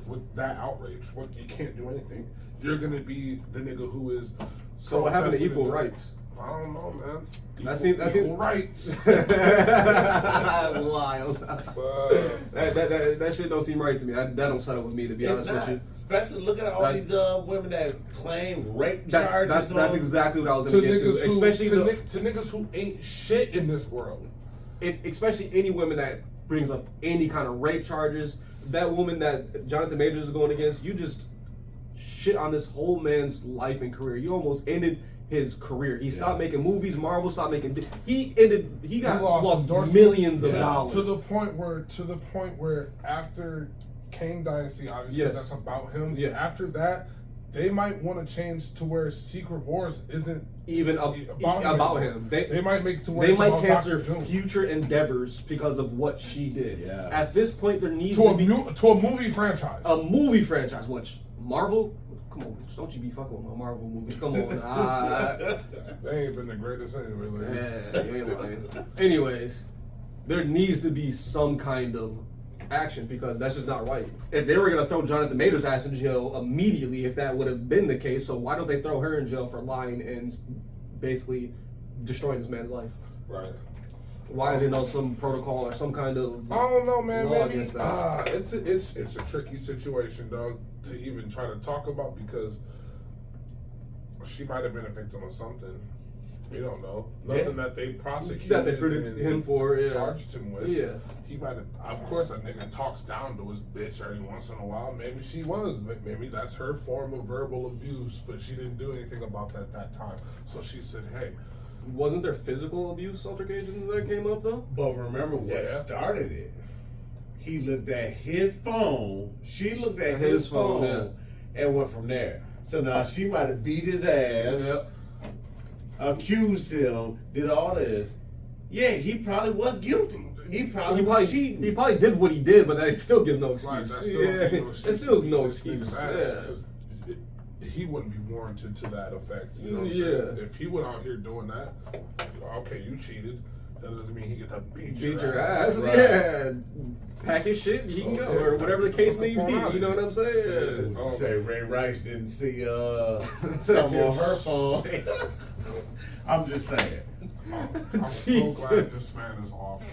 with that outrage? What you can't do anything. You're gonna be the nigga who is. So what happened to protesting equal and- rights? I don't know, man. That Equal rights. That's wild. But, That shit don't seem right to me. That don't settle with me, to be it's honest not. with you. Especially look at all That- these women that claim rape charges. That's on- exactly what I was to going to get niggas to. who Especially to niggas who ain't shit in this world. especially any women that brings up any kind of rape charges. That woman that Jonathan Majors is going against, you just shit on this whole man's life and career. You almost ended his career. He stopped making movies. Marvel stopped making. He lost millions of dollars to the point where after Kang Dynasty, obviously that's about him. Yeah. After that, they might want to change to where Secret Wars isn't even about him. They might make it to where they might cancel future endeavors because of what she did. Yeah. At this point, there needs to be to a movie franchise. A movie franchise, which Marvel. Come on, bitch, don't you be fucking with my Marvel movies. Come on. They ain't been the greatest anyway. Yeah, you ain't lying. Anyways, there needs to be some kind of action because that's just not right. If they were going to throw Jonathan Majors' ass in jail immediately, if that would have been the case, so why don't they throw her in jail for lying and basically destroying this man's life? Right. Why is there no some protocol or some kind of I don't know, man. Maybe it's a tricky situation, dog, to even try to talk about because she might have been a victim of something. We don't know. Nothing that they prosecuted that they put him for, charged him with. Yeah. He might have. Of course, a nigga talks down to his bitch every once in a while. Maybe she was. Maybe that's her form of verbal abuse, but she didn't do anything about that time. So she said, "Hey." Wasn't there physical abuse altercations that came up though? But remember what started it? He looked at his phone. She looked at his phone and went from there. So now she might have beat his ass, accused him, did all this. Yeah, he probably was guilty. He probably was cheating. He probably did what he did, but that still gives no excuse. Right, that still is no excuse. He wouldn't be warranted to that effect. You know what I'm saying? If he went out here doing that, okay, you cheated. That doesn't mean he get to beat your ass. Right. Yeah. Pack his shit, he can go, or whatever the case may be. You know what I'm saying? Say Ray Rice didn't see something on her phone. I'm just saying. I'm so glad this man is off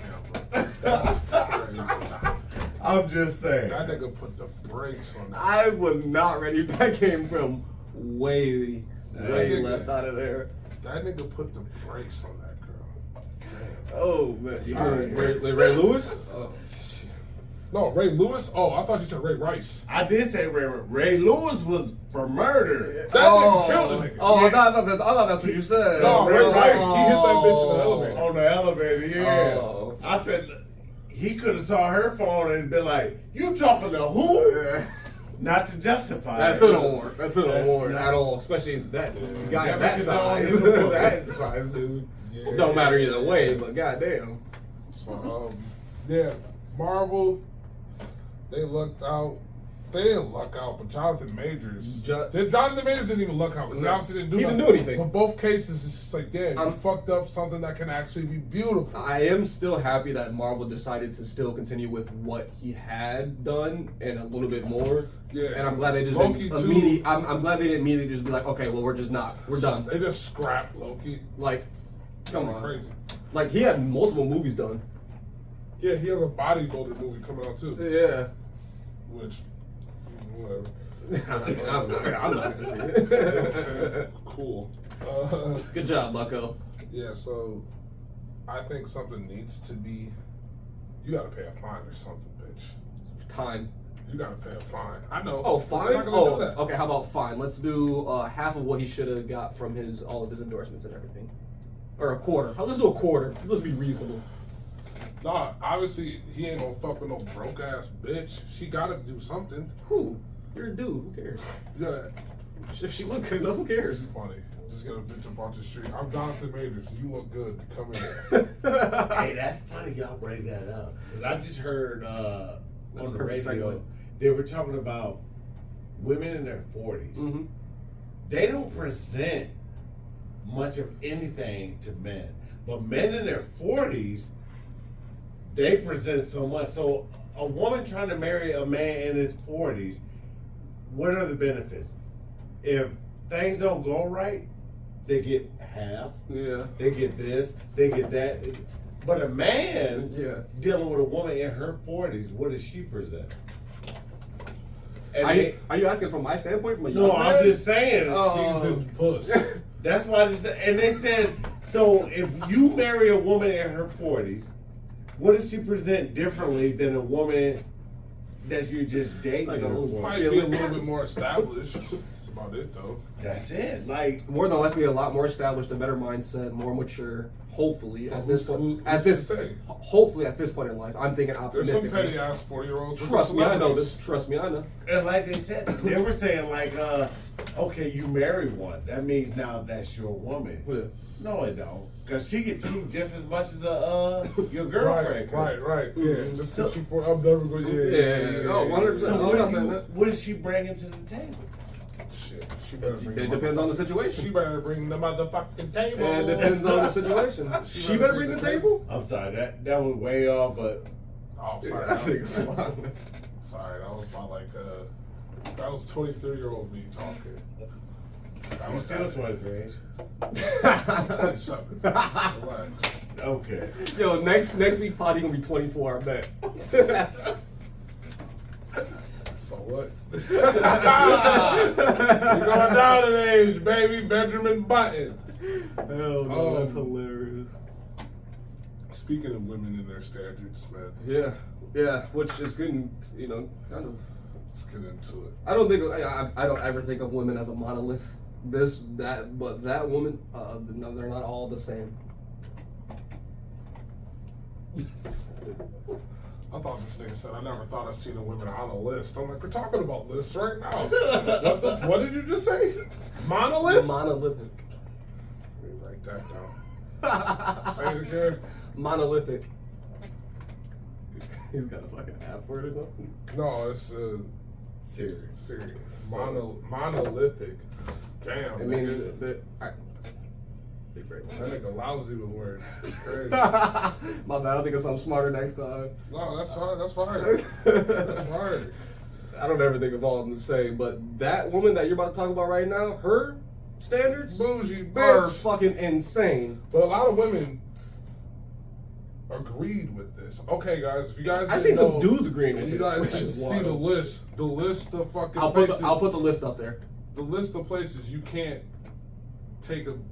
camera. I'm just saying. That nigga put the brakes on that. I was not ready. That came from way left out of there. That nigga put the brakes on that girl. Damn. Oh, man. You heard Ray Lewis? Oh, shit. No, Ray Lewis? Oh, I thought you said Ray Rice. I did say Ray Lewis was for murder. That nigga killed the nigga. Oh, I thought that's what you said. No, Ray Rice, he hit that bitch in the elevator. On the elevator, yeah. Oh. I said... He could have saw her phone and been like, "You talking to who?" Yeah. Not to justify. That still don't work. That still don't work at all. Especially that guy that size. That size, dude. Yeah. Don't matter either way, but goddamn. So, Marvel, they lucked out. They didn't luck out, but Jonathan Majors. Jonathan Majors didn't even luck out because he obviously didn't do nothing. He didn't do anything. But both cases, it's just like, damn, you fucked up something that can actually be beautiful. I am still happy that Marvel decided to still continue with what he had done and a little bit more. Yeah, and I'm glad they just didn't I'm glad they didn't immediately just be like, okay, well, we're done. They just scrapped Loki. Like, come on. Crazy. Like, he had multiple movies done. Yeah, he has a bodybuilder movie coming out too. Yeah. Which... whatever. I'm not gonna see it. Cool. Good job, Bucko. Yeah, so I think something needs to be. You gotta pay a fine or something, bitch. Time. You gotta pay a fine. I know. Oh, fine. Okay. How about fine? Let's do half of what he should have got from all of his endorsements and everything, or a quarter. Let's do a quarter. Let's be reasonable. Nah, obviously he ain't gonna fuck with no broke ass bitch. She gotta do something. Who? You're a dude. Who cares? Yeah. If she look good enough, who cares? It's funny. Just get a bitch up off the street. I'm Jonathan Majors. You look good. Come here. Hey, that's funny y'all bring that up. Cause I just heard on the radio they were talking about women in their 40s. Mm-hmm. They don't present much of anything to men, but men in their 40s. They present so much. So a woman trying to marry a man in his 40s, what are the benefits? If things don't go right, they get half. Yeah. They get this, they get that. But a man dealing with a woman in her 40s, what does she present? Are you asking from my standpoint? From a young man? I'm just saying. Seasoned puss. That's why I just said. And they said, so if you marry a woman in her 40s, What does she present differently than a woman that you just dating? Like a little Might be a little bit more established. That's about it, though. That's it. Like, more than likely, a lot more established, a better mindset, more mature. Hopefully, at this point, hopefully at this point in life, I'm thinking There's optimistically. some petty ass 40-year-olds. Trust me, I know this. Trust me, I know. and like they said, they were saying like, okay, you married one. That means now that's your woman. Yeah. No, it don't. Cause she can cheat just as much as your girlfriend. Right. Yeah, Mm-hmm. just because she for I'm never going. Yeah. Oh, 100%. So I'm not saying that. what is she bringing to the table? Shit, she better bring. It depends on the situation. She better bring the motherfucking table. It depends on the situation. She better bring the table. I'm sorry, that was way off, but Oh, sorry. I think it's fine. Sorry, that was my that was 23-year-old me talking. I'm still 23. 27. Relax. Okay. Yo, next week, Potty gonna be 24. I bet. So what? You're going down in age, baby. Benjamin Button. Hell no, that's hilarious. Speaking of women and their standards, man. Yeah, which is good, kind of. Let's get into it. I don't think I don't ever think of women as a monolith. This, that, but that woman, no, they're not all the same. I thought this nigga said, I never thought I'd seen a woman on a list. I'm like, we're talking about lists right now. What did you just say? Monolith? Monolithic. Let me write that down. Say it again. Monolithic. He's got a fucking app for it or something. No, it's Serious. Monolithic. Damn. It means that. Big break. That nigga lousy with words. It's crazy. My bad. I'll think of something smarter next time. No, that's fine. That's fine. That's fine. I don't ever think of all of them the same, but that woman that you're about to talk about right now, her standards Bougie are bitch. fucking insane. But a lot of women agreed with this. Okay, guys, if you guys I didn't seen know, some dudes agreeing and with you it. guys which should is see wild. the list of fucking I'll places. put the list up there. The list of places you can't take a woman.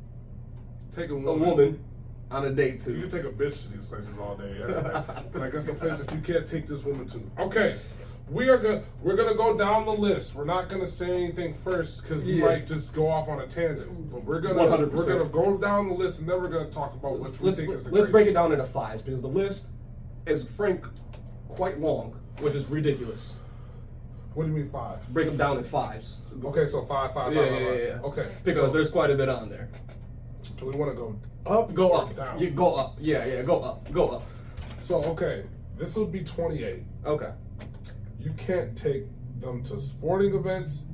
A woman on a date You can to. take a bitch to these places all day, every day. But I guess a place that you can't take this woman to. Okay, we're gonna go down the list. We're not gonna say anything first because we might just go off on a tangent. But we're gonna 100%. go down the list and then we're gonna talk about which we think is the Let's greatest. break it down into fives because the list is quite long, which is ridiculous. What do you mean 5? Break them down in fives. Okay, so 5. Yeah. Okay, Because so, there's quite a bit on there. do we want to go up, Go or up. down? Yeah, go up. Yeah, go up. Go up. So okay, this would be 28. Okay. You can't take them to sporting events,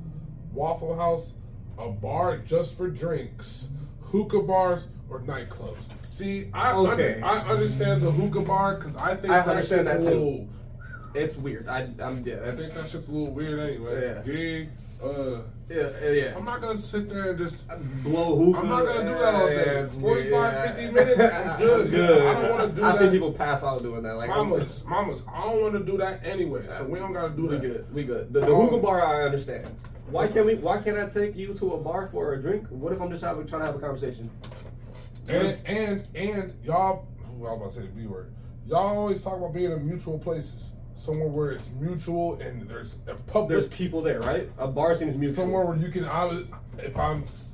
Waffle House, a bar just for drinks, hookah bars, or nightclubs. See, I understand the hookah bar because I think I that understand shit's that a too. little. It's weird. I think I think that shit's a little weird anyway. Yeah. Gig, yeah. I'm not gonna sit there and just. Blow hookah. I'm not gonna do that all day. it's 45, weird. 50 minutes, I'm good. I don't want to do I've that. seen people pass out doing that. Like Mamas, I don't want to do to do that anyway, so we don't gotta do that. We good. The hookah bar, I understand. Why can't I take you to a bar for a drink? What if I'm just trying to have a conversation? And y'all, I was about to say the B word. Y'all always talk about being in mutual places, somewhere where it's mutual and there's a public. There's people there, right? A bar seems mutual. Somewhere where you can, if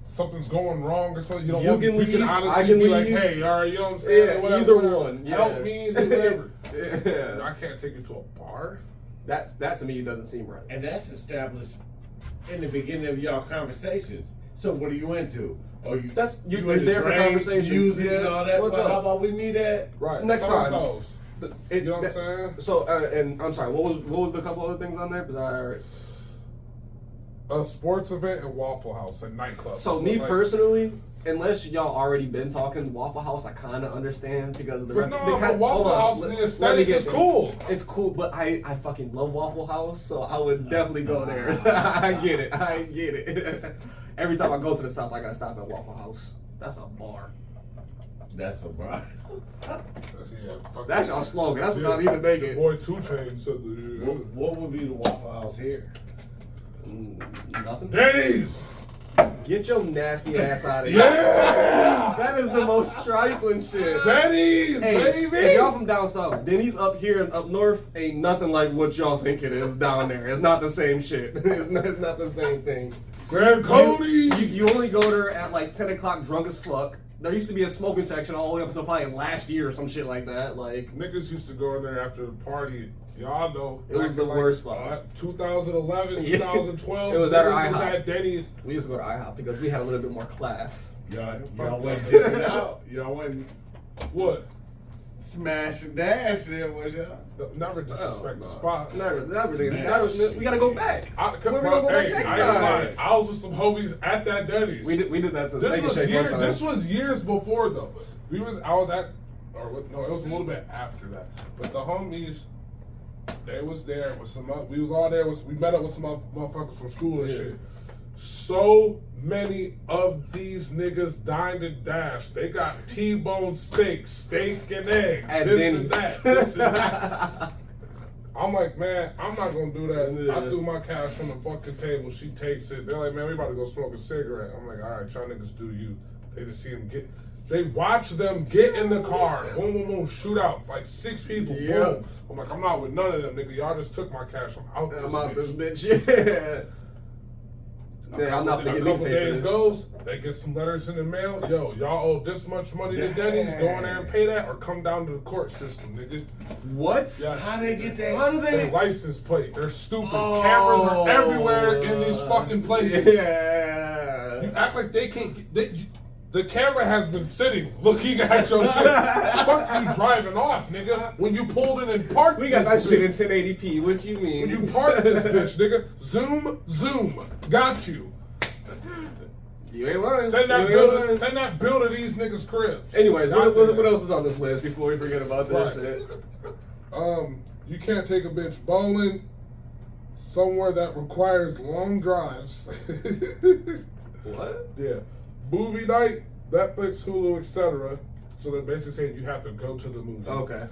something's going wrong or something, you You can we leave, can honestly I can be like, leave. hey, all right, you know what I'm saying? Yeah, Whatever, either whatever. one. Yeah. Help me, do whatever. Yeah. I can't take you to a bar. That to me doesn't seem right. And that's established in the beginning of y'all conversations. So what are you into? Or you you're into there for drinks, conversation. music, and all that. What's Well, up? how about we meet at? Right. Next time. So-and-sos. You know what I'm saying? So and I'm sorry. What was the couple other things on there? A sports event and Waffle House and nightclub. So me personally, unless y'all already been talking Waffle House, I kind of understand because of the. But Waffle House, the aesthetic is cool. It's cool, but I fucking love Waffle House, so I would definitely go there. I get it. Every time I go to the South, I gotta stop at Waffle House. That's a bar. That's a bar. That's y'all slogan. That's what y'all need to make it. Boy, 2 Chainz said the shit. What would be the Waffle House here? Nothing. Denny's! Get your nasty ass out of here. Yeah! That is the most trifling shit. Denny's, Hey, baby! if y'all from down south, Denny's up here and up north ain't nothing like what y'all think it is down there. It's not the same shit. It's not the same thing. Grand Cody! You only go there at like 10 o'clock drunk as fuck. There used to be a smoking section all the way up until probably last year or some shit like that. Like, Niggas used to go in there after the party. Y'all know. It was the worst spot. 2011, 2012. It was at our niggas was IHOP. at Denny's. we used to go to IHOP because we had a little bit more class. Y'all wasn't dipping out. Y'all wasn't What? smash and dash there, was y'all? Never disrespect the no. spot. Never think Man. We gotta go back. I, When we gonna go back hey, next I ain't gonna lie. time? I was with some homies at that Denny's. We did that to This Steak and was Shake one time. This was years before though. I was at, or with, no, it was a little bit after that. But the homies, they was there with some. We was all there. We met up with some motherfuckers from school and shit. So many of these niggas dined and dashed. They got T-bone steak, steak and eggs, At this Denny's. and that, this and that. I'm like, man, I'm not gonna do that. Yeah. I threw my cash on the fucking table. She takes it. They're like, man, we about to go smoke a cigarette. I'm like, all right, y'all niggas do you. They just see him get. They watch them get in the car. Boom, boom, boom, shoot out. Like 6 people. Yeah. Boom. I'm like, I'm not with none of them, nigga. Y'all just took my cash. I'm out this I'm out bitch. this bitch. Yeah, I'm not A gonna get couple paid for days this. goes, they get some letters in the mail. Yo, y'all owe this much money to Denny's. Go in there and pay that, or come down to the court system, nigga. What? Yeah. How they get that? How do Their they? license plate. They're stupid. Oh. Cameras are everywhere in these fucking places. Yeah. You act like they can't get. The camera has been sitting, looking at your shit. Fuck you driving off, nigga. When you pulled in and parked We got that this shit in bitch. 1080p. What you mean? When you parked this bitch, nigga. Zoom. Got you. You ain't lying. Send that You ain't bill. lying. Send that bill to these niggas' cribs. Anyways, Got what that. else is on this list before we forget about this Right. shit? You can't take a bitch bowling somewhere that requires long drives. What? Yeah. Movie night, Netflix, Hulu, etc. So they're basically saying you have to go to the movie. Okay.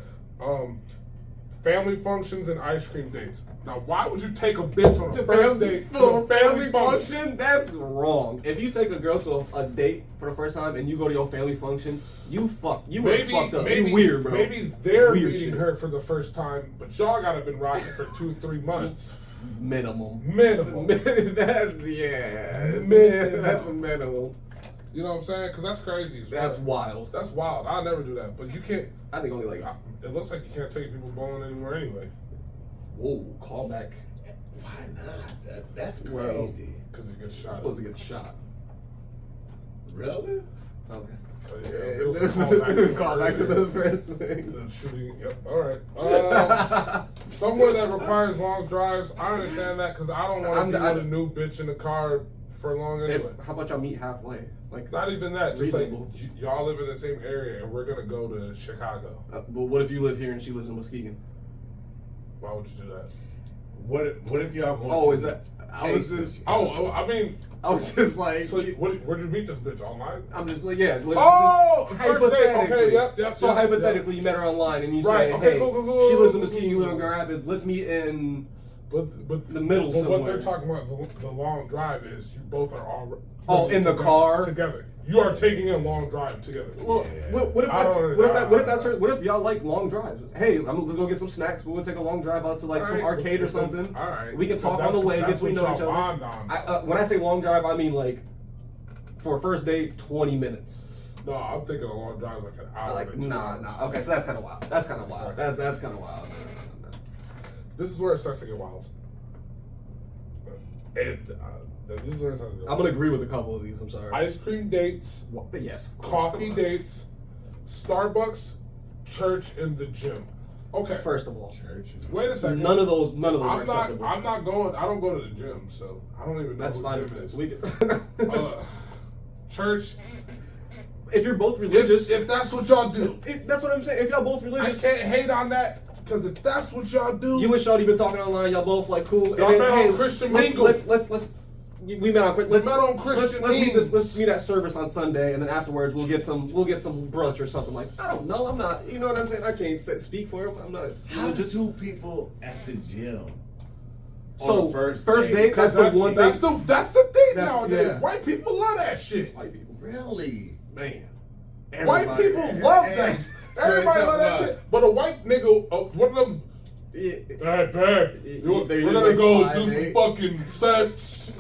Family functions and ice cream dates. Now, why would you take a bitch on a first date for to a family function? function? That's wrong. If you take a girl to a date for the first time and you go to your family function, you fucked up. You weird, bro. Maybe they're Weird meeting shit. her for the first time, but y'all gotta been rocking for 2-3 months. Minimum. Minimum. That's yeah. Minimum. That's a minimum. You know what I'm saying? Because that's crazy. That's wild. That's wild. I'll never do that. But you can't. I think only like It looks like you can't take people bowling anymore anyway. whoa, callback. Why not? That's Well, crazy. Because it gets shot. That was a good shot. Really? Okay. Yeah, This it was a is callback callback to earlier. the first thing. The shooting. Yep. All right. Somewhere that requires long drives. I understand that because I don't want to be with a new bitch in the car for long anyway. How about y'all meet halfway? Like Not even that. Just like reasonable. y'all live in the same area and we're gonna go to Chicago. But what if you live here and she lives in Muskegon? Why would you do that? What if y'all going Oh, to is that? I was taste just. this Oh, I mean, I was just like. so where'd you meet this bitch online? I'm just like, yeah. Oh, first date. hypothetically. Okay, yep. So hypothetically, you met her online and you Right, say, okay, hey, cool. she lives in Muskegon, you live in Grand Rapids. Let's meet in But the middle But somewhere. what they're talking about, the long drive is you both are all in the car? together. You are taking a long drive together. Well, what if I that's don't what if that's her? What if y'all like long drives? Hey, let's go get some snacks. We'll take a long drive out to like some Alright, arcade or but- something. all right. We can But talk on that's- the way, get that's to know what each y'all other. bond on. When I say long drive, I mean like for a first date, 20 minutes. No, I'm thinking a long drive is like an hour. Like to 2 hours. nah. Okay, so that's kind of wild. That's kind of wild. That's kind of wild. No. This is where it starts to get wild. And this is where it starts to get I'm wild. gonna agree with a couple of these. I'm sorry. Ice cream dates, But yes. of course, coffee come on. dates, Starbucks, church, and the gym. Okay. First of all, church? Wait a second. none of those are I'm acceptable. not going. I don't go to the gym, so I don't even know That's what fine. gym is. We can, Church. if you're both religious, If that's what y'all do, that's what I'm saying. If y'all both I religious, can't hate on that because if that's what y'all do, you and Shawty been talking online. Y'all both like cool. Y'all met on Christian Mingle. Let's. We met on let's met on Christian let's meet Mingles. let's meet at service on Sunday, and then afterwards we'll get some brunch or something like. I don't know. I'm not. You know what I'm saying? I can't speak for him. I'm not How religious. do people at the gym So the first date, date, that's the one thing. That's the thing nowadays. yeah. White people love that shit. White people, Really? man. White people love that. Everybody love that about- shit. But a white nigga, one of them. Yeah. Hey, babe, we're gonna go do some fucking sets.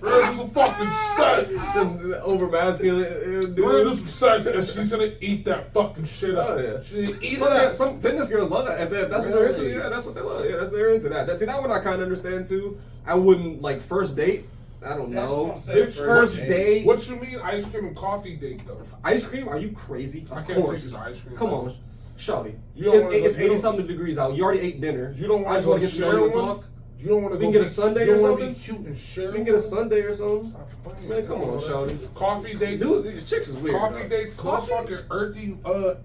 We're gonna do some fucking sets. Some over masculine dude. We're gonna do some sets, and she's gonna eat that fucking shit up. Oh, yeah. She's eating So that. some fitness girls love that. If that's what they're into, Really? yeah, that's what they love. Yeah, they're into that. See, that one I kind of understand too. I wouldn't like first date. I don't That's know. what I'm saying, First first date. What you mean ice cream and coffee date though? Ice cream? Are you crazy? I Of can't course. take you to ice cream. Come on, shawty. You don't wanna It's go- you 80-something degrees out. You already ate dinner. You don't I want just to want go to get to know share you and one? talk. You don't want to We go can get a sundae you or don't wanna something? be cute and share We can get a one? Sunday or something. Stop playing. Man, come on, shawty. Coffee dates. Dude, these chicks is weird. Coffee dog. dates, those Coffee? fucking earthy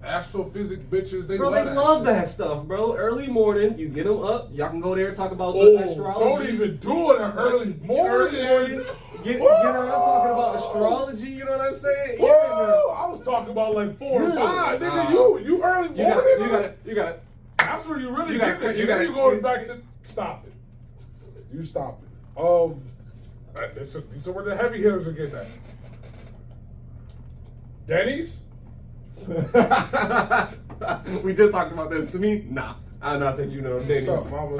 astrophysics bitches. They Bro, love they that love shit. that stuff, bro. Early morning, you get them up. Y'all can go there and talk about Oh, the astrology. don't even do it at early morning. Get Woo! around talking about astrology. You know what I'm saying? Woo! Yeah, I was talking about like 4 or Yeah. 5. Nigga, Nah. you early you got morning? it. You got it. That's where you really You get gotta- it. you You gotta- going back to stop it. You stop it. So where the heavy hitters are getting at. Denny's? We just talked about this. To me, nah. I'll not take you to no Denny's. What's up, mama?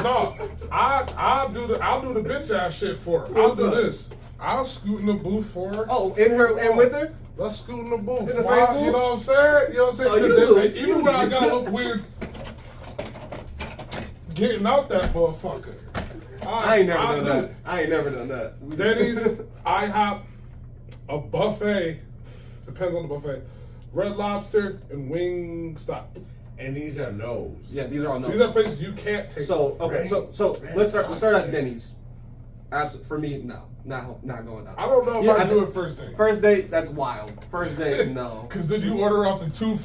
No, I'll do the bitch ass shit for her. What's I'll do up? this. I'll scoot in the booth for her. Oh, in her and with her? Let's scoot in the booth. In the Why? same booth? You know what I'm saying? You know what I'm saying? Oh, you 'Cause do. then, even when I gotta look weird getting out that motherfucker. I ain't never I'll done do that. it. I ain't never done that. Denny's, IHOP, a buffet. Depends on the buffet. Red Lobster and Wingstop. And these are no's. Yeah, these are all no. These are places you can't take. So okay, so Red let's start Lobster. at Denny's. Absolutely, for me, no, not going out. I don't know if Yeah, I do it first date. First date, that's wild. First date, no. Because then you order off the two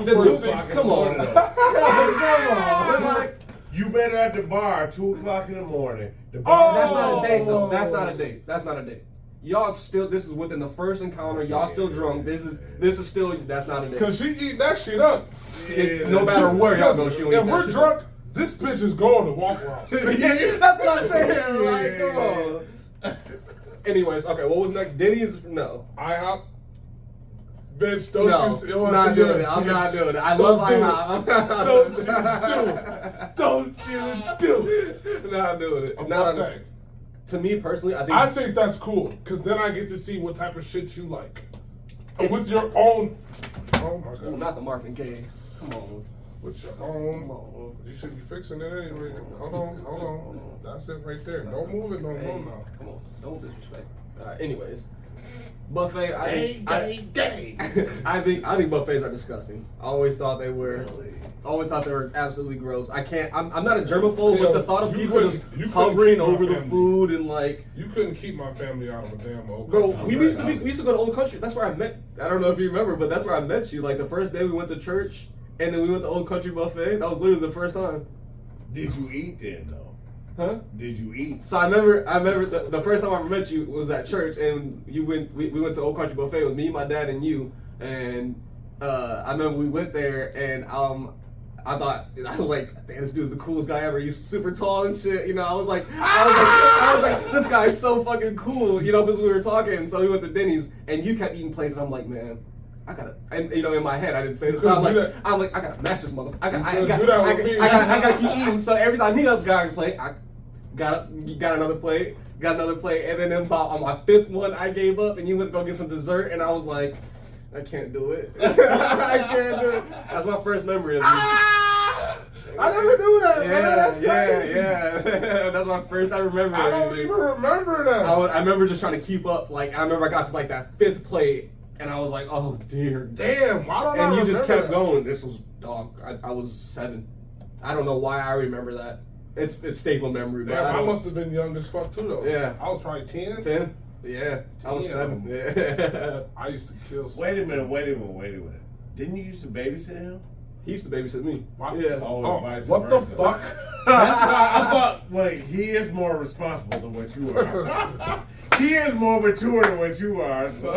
The for two- six. come on. Come Come on. It's like, You better at the bar 2 o'clock in the morning. The bar. that's not a date though. That's not a date. That's not a date. Y'all still. This is within the first encounter. Y'all still drunk. This is still. That's not a date. Because she eat that shit up. No matter where y'all go, she don't eat If that we're shit. drunk, this bitch is going to Waffle House. Yeah, that's what I'm saying. Like, come on. Anyways, okay. What was next? Denny's? No. IHOP. Bitch, don't No, you see? I'm not doing it. I'm not doing it. I love IHOP. Don't you do it. Not doing it. A Not buffet. to me personally, I think that's cool because then I get to see what type of shit you like with your own. Oh my god! not the Marvin Gaye. Come on. With your Come own. on. You should be fixing it anyway. Hold on. That's it right there. Don't move it no more Hey, now. come on. Don't disrespect. Anyways, buffet. Gay. I think buffets are disgusting. I always thought they were. Really? Always thought they were absolutely gross. I can't. I'm not a germaphobe, but the thought of You people couldn't- just you couldn't hovering keep my over the family. food and like. You couldn't keep my family out of a damn old Bro, country. we used to go to Old Country. That's where I met. I don't know if you remember, but that's where I met you. Like the first day we went to church, and then we went to Old Country Buffet. That was literally the first time. Did you eat then though? Huh? Did you eat? So I remember the first time I ever met you was at church, and we went to Old Country Buffet. It was me, my dad, and you. And I remember we went there, and I was like, damn, this dude's the coolest guy ever. He's super tall and shit. You know, I was like, this guy's so fucking cool. You know, because we were talking. So we went to Denny's, and you kept eating plates, and I'm like, man. I gotta, and you know, in my head, I didn't say this, but I'm like, I gotta match this motherfucker. I gotta keep eating. So every time he got a plate, I got another plate, and then about on my fifth one, I gave up, and you went to go get some dessert, and I was like, I can't do it. I can't do it. That's my first memory of you. I never knew that, man. That's crazy. Yeah. That's my first I remember. I don't even remember that. I remember just trying to keep up. Like I remember I got to like that fifth plate, and I was like, oh dear. Damn, why don't I And you remember just kept that? going. This was dog. I was 7. I don't know why I remember that. It's staple memory. But Damn, I don't- must have been young as fuck too, though. Yeah. I was probably 10. 10. Yeah, I was 7. Yeah. I used to kill. Wait a minute. Didn't you used to babysit him? He used to babysit me. Why- Yeah. Oh, vice what the versa. fuck? That's why I thought. Wait, he is more responsible than what you are. He is more mature than what you are. So.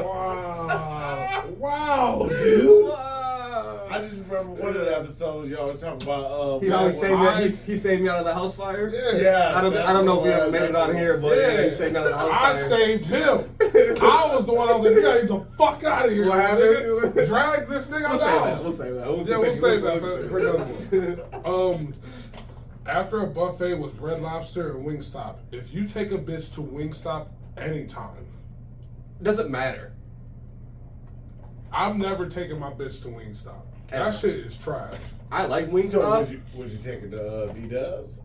Wow, dude. Wow. I just remember one of the episodes y'all was talking about. He always saved me. He saved me out of the house fire. Yeah. I don't know if we ever made it out of here, but yeah, he saved me out of the house fire. I saved him. I was the one. I was like, you gotta get the fuck out of here. What happened? Drag this nigga out of the house. We'll save that. We'll save that. For another one. After a buffet was Red Lobster and Wingstop. If you take a bitch to Wingstop anytime, doesn't matter. I'm never taking my bitch to Wingstop. That shit is trash. I like Wingstop. So would you take it to B-Dubs?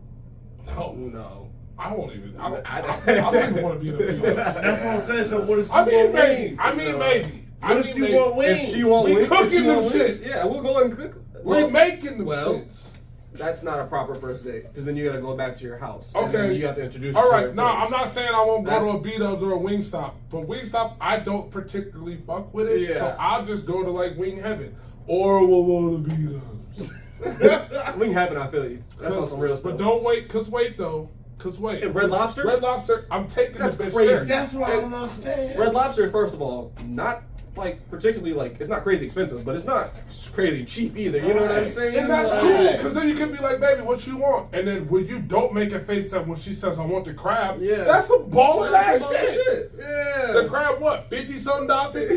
No. I won't even. I don't even want to be in the Wingstop. That's what I'm saying. So what if she want wings? maybe. What if she want wings? If she want wings, cooking them shits. Yeah, we'll go and cook. We're making them shits. That's not a proper first date because then you got to go back to your house. Okay. And then you have to introduce. All right. To No, I'm not saying I won't go to a B-Dubs or a Wingstop, but Wingstop I don't particularly fuck with it, so I'll just go to like Wing Heaven or we'll go to B-Dubs. Wing Heaven, I feel you. That's on some real stuff. But don't wait, cause wait. And Red Lobster? Red Lobster, I'm taking That's the bitch crazy. there. That's what I don't understand. Red Lobster, first of all, not like particularly like it's not crazy expensive, but it's not crazy cheap either. You know what I'm saying? And that's like, cool, because then you can be like, baby, what you want? And then when you don't make a face up when she says, I want the crab, that's some baller ass shit. Yeah. The crab, what? $50-something,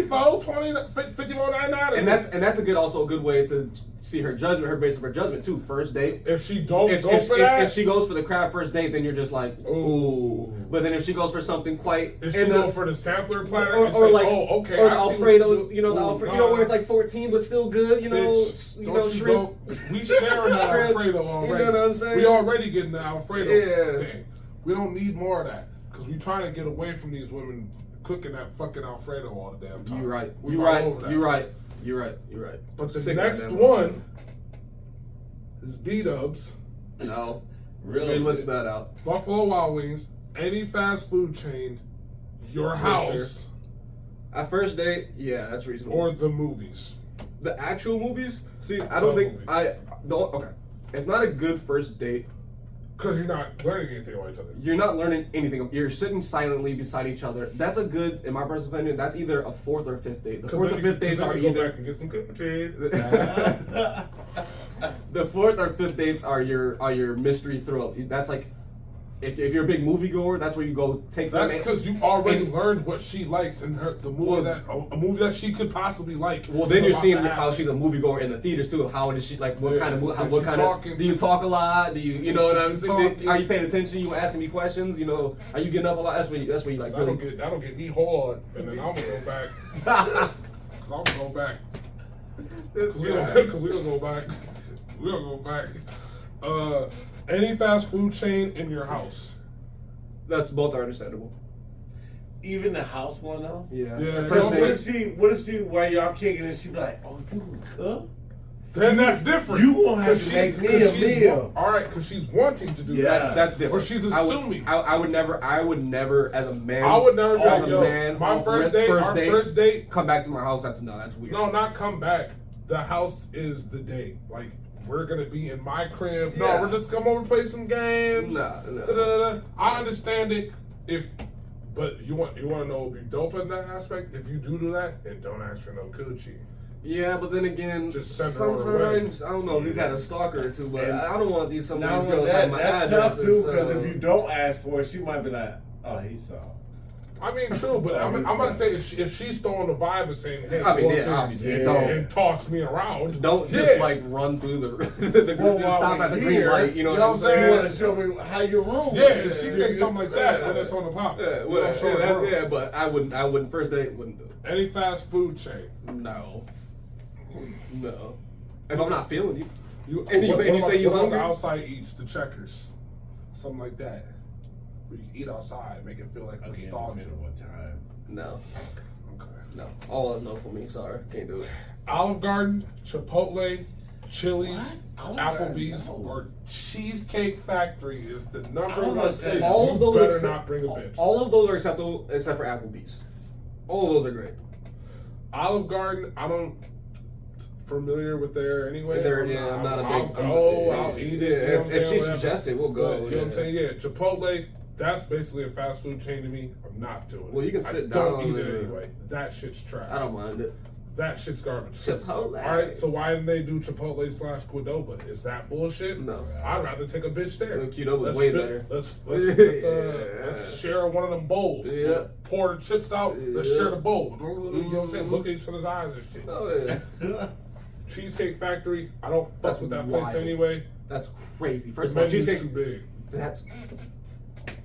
$54, $20, $54.99. And that's a good way to see her judgment, her base of her judgment too. First date. If she don't go for that, if she goes for the crab first date, then you're just like, ooh. But then if she goes for something quite, if she go for the sampler platter, or say, like, oh, okay, or I see Alfredo, you know, the Ooh, Alfredo, you know, where it's like 14 but still good, you know, bitch, shrimp. We sharing the Alfredo already. You know what I'm saying? We already getting the Alfredo thing. We don't need more of that because we trying to get away from these women cooking that fucking Alfredo all the damn time. You're right. You're right. But the next one is B-Dubs. No. Really listen that out. Buffalo Wild Wings, any fast food chain, your house. Sure. At first date, yeah, that's reasonable. Or the movies. The actual movies? See, I don't think okay. It's not a good first date. Because you're not learning anything about each other. You're not learning anything. You're sitting silently beside each other. That's a good, in my personal opinion, that's either a fourth or fifth date. The fourth or fifth dates are either. Go back and get some cookies. The fourth or fifth dates are your mystery thrill. That's like, if you're a big moviegoer, that's where you go take them. That's because you already learned what she likes in the movie a movie that she could possibly like. Well, then you're seeing how she's a moviegoer in the theaters too. How does she like? What kind of? Do you talk a lot? Do you know what I'm saying? Are you paying attention? You asking me questions? You know, are you getting up a lot? That's where you like. That'll get me hard, and then I'm gonna go back. I'm gonna go back. Because we gonna go back. We're gonna go back. Any fast food chain in your house. That's both are understandable. Even the house one though? Yeah. What if she while y'all kicking it, she be like, oh, you can cook? Then that's different. You won't have to make me a meal. All right, because she's wanting to do that. That's different. Or she's assuming. I would never as a man. I would never be as like, a man. My first date. Come back to my house. That's weird. No, not come back. The house is the date. Like, we're gonna be in my crib. Yeah. No, we're just come over and play some games. No. I understand it. But you want to know what would be dope in that aspect? If you do that, and don't ask for no coochie. Yeah, but then again, just send her on her way. Sometimes I don't know if you've had a stalker or two, but I don't want some of these girls that, have my that's addresses. tough too, because if you don't ask for it, she might be like, "Oh, he saw." I mean, true, but I'm about to say if she's throwing the vibe and saying, "Hey, obviously, don't toss me around." Don't just like run through the group. Just stop at the green light. You know what I'm saying? You want to show me how your room? Yeah, if she says something like that, then it's on the pop. Yeah, but I wouldn't. First date wouldn't do it. Any fast food chain? No. If I'm not feeling you, you say you hungry, the outside eats the Checkers, something like that. Where you can eat outside, make it feel like nostalgia. What time? No. Okay. No. All no for me. Sorry, can't do it. Olive Garden, Chipotle, Chili's, Applebee's, or Cheesecake Factory is the number one place. All of those better not bring a bitch. All of those are acceptable except for Applebee's. All of those are great. Olive Garden, I don't familiar with there anyway. I'm not a big. I'll eat it. If she suggests it, we'll go. You know what I'm saying? Yeah, Chipotle. That's basically a fast food chain to me. I'm not doing it. Well, you can sit down. Don't eat it anyway. That shit's trash. I don't mind it. that shit's garbage. Chipotle. All right, so why didn't they do Chipotle / Qdoba? Is that bullshit? No. I'd rather take a bitch there. Qdoba's way better. Let's share one of them bowls. Yeah. Pour the chips out. Let's Yeah. share the bowl. You know what I'm saying? Look at each other's eyes and shit. Oh yeah. Cheesecake Factory. I don't fuck That's with that wild. place anyway. That's crazy. First The of all, menu's cheesecake. too big.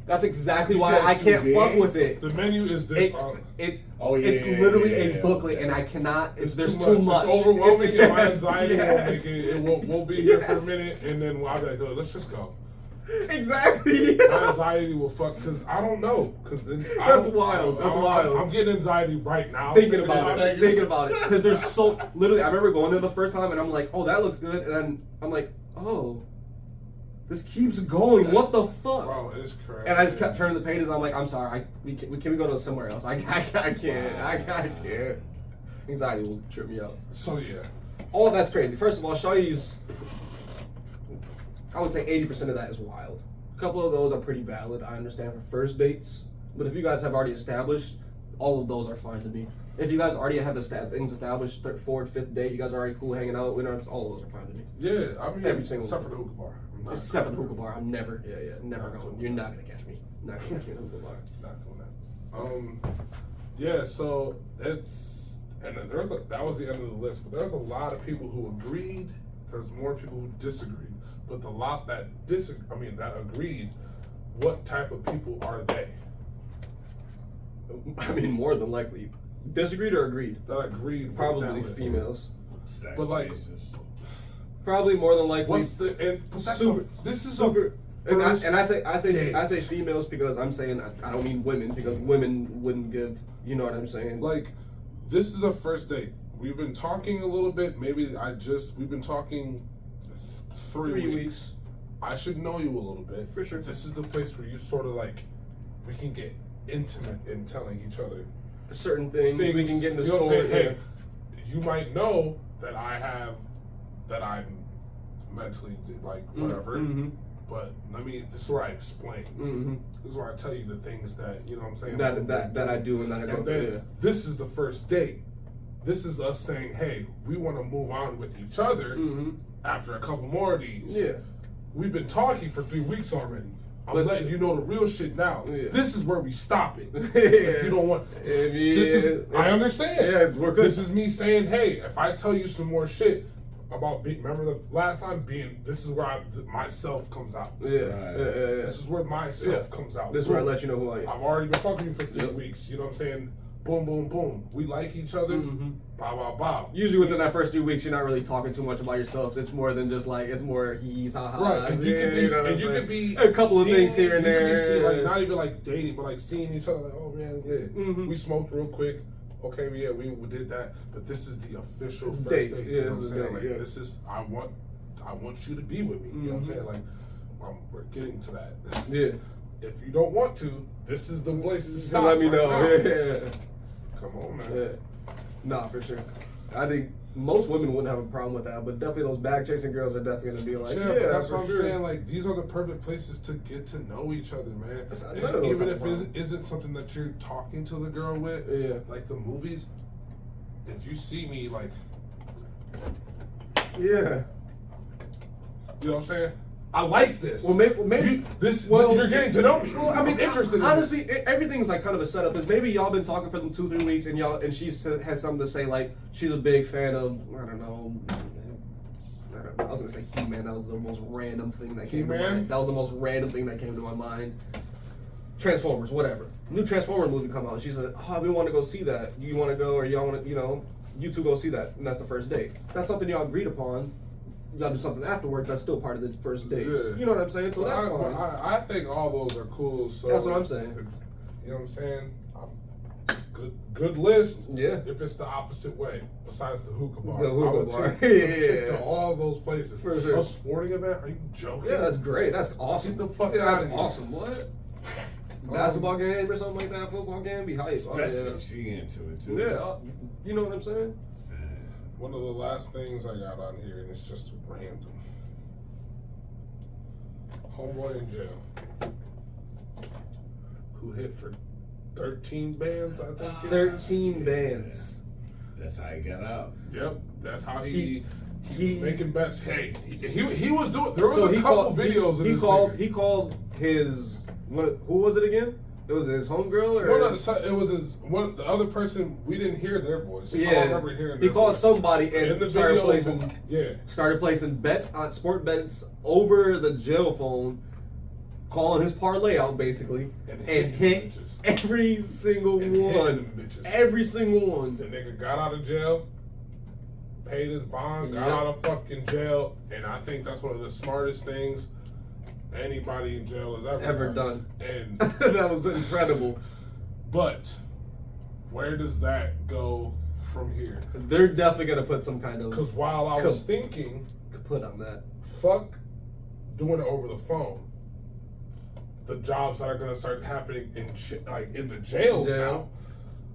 That's exactly You why said I too can't big? fuck with it. The menu is this. It's literally a booklet, and I cannot. There's too much. It's overwhelming, and my Yes, anxiety yes. will make it. We'll be here for a Yes. minute, and then I'll be like, "Oh, let's just go." Exactly. My anxiety will fuck because I don't know. Because That's wild. That's wild. I'm getting anxiety right now. Thinking about it. Because there's so literally. I remember going there the first time, and I'm like, "Oh, that looks good," and then I'm like, "Oh, this keeps going. What the fuck?" Bro, it's crazy. And I just kept turning the pages. I'm like, "I'm sorry. Can we go to somewhere else? I can't. I can't. Anxiety will trip me out." So yeah. All that's crazy. First of all, Shawty's, I would say 80% of that is wild. A couple of those are pretty valid. I understand for first dates, but if you guys have already established, all of those are fine to me. If you guys already have things established, third, fourth, fifth date, you guys are already cool hanging out, all of those are fine to me. Yeah, I mean, Every single except one. for the hookah bar. Except for the hookah bar, I'm never going. You're not gonna catch me. Not gonna catch me in the hookah bar. Not doing that. Yeah, so it's and then that was the end of the list. But there's a lot of people who agreed. There's more people who disagreed. But the lot that that agreed, what type of people are they? I mean, more than likely, disagreed or agreed. That agreed. with Probably that list. females. But like, Probably more than likely. what's the and Super- this is super? a first And I say date. females because I'm saying I don't mean women because women wouldn't give. You know what I'm saying? Like, this is a first date. We've been talking a little bit. We've been talking 3 weeks. I should know you a little bit. For sure. This is the place where you sort of like, we can get intimate in telling each other Certain things we can get in the you know what I'm store. saying? Hey, you might know that I'm mentally like whatever. Mm-hmm. But this is where I explain. Mm-hmm. This is where I tell you the things that you know what I'm saying. That I do and that I go And through. then this is the first date. This is us saying, hey, we want to move on with each other after a couple more of these. Yeah. We've been talking for 3 weeks already. I'm Let's- letting you know the real shit now. Yeah. This is where we stop it. Yeah. If you don't want, I understand. Yeah, we're good. This is me saying, hey, if I tell you some more shit about remember the last time this is where myself comes out. Yeah. This is where myself comes out. This is where I let you know who I am. I've already been fucking you for 3 weeks. You know what I'm saying? Boom, boom, boom. We like each other. Bow, bow, bow. Usually within that first 3 weeks, you're not really talking too much about yourself. It's more than just like, it's more he's, ha, ha. Right. And you can be a couple of things here and you can be there. like, not even like dating, but like seeing each other. Like, oh man, yeah. We smoked real quick. Okay, yeah, we did that. But this is the official first date. You know what I'm saying? Like, this is, I want you to be with me. You know what I'm saying? Like, we're getting to that. Yeah. If you don't want to, this is the place to So stop. let me right know. now. Yeah. Come on, man. Yeah. Nah, for sure. I think most women wouldn't have a problem with that, but definitely those bag chasing girls are definitely gonna be like, Yeah, but that's for what I'm sure. saying. Like, these are the perfect places to get to know each other, man. None And of those even have if a it problem. isn't something that you're talking to the girl with, Yeah. like the movies. If you see me, like, Yeah. you know what I'm saying? I like this. Well, maybe you're getting to know me. Well, I mean, I'm interested. honestly, in this. everything's like kind of a setup. Is maybe y'all been talking for them 2-3 weeks, and she has something to say. Like she's a big fan of I don't know. I was gonna say He-Man. That was the most random thing that came to He-Man? mind. That was the most random thing that came to my mind. Transformers, whatever. New Transformer movie come out. She said, "Oh, we want to go see that. You want to go, or y'all want to, you two go see that." And that's the first date. That's something y'all agreed upon. Y'all do something afterwards. That's still part of the first date. Yeah. You know what I'm saying? So that's fine. I think all those are cool. So That's what I'm saying. You know what I'm saying? Good list. Yeah. If it's the opposite way, besides the hookah bar, The hookah I would bar. take a chick Yeah. to all those places. For sure. A sporting event? Are you joking? Yeah, that's great. That's awesome. Get the fuck yeah, outta that's here. awesome. What? Basketball game or something like that, football game, be hype. Especially Oh, if she into it too. yeah, you know what I'm saying? One of the last things I got on here, and it's just random. Homeboy in jail. Who hit for 13 bands, I think. it is. 13 bands. That's how he got out. Yep, that's how he was making bets. Hey, he was doing. There was So a couple videos of he this called. nigga. He called his. Who was it again? It was his homegirl or Well, no, it was his one. The other person, we didn't hear their voice. yeah. I don't remember hearing. He their called voice. somebody In and the started video, placing. yeah. Started placing bets on sport bets over the jail phone, calling his parlay out basically, and hit bitches. every single And hitting one. them bitches. Every single one. The nigga got out of jail, paid his bond, got out of fucking jail, and I think that's one of the smartest things anybody in jail has ever done. And That was incredible. but where does that go from here? They're definitely gonna put some kind of Because while I was thinking, put on that. fuck doing it over the phone. The jobs that are gonna start happening in in the jails now.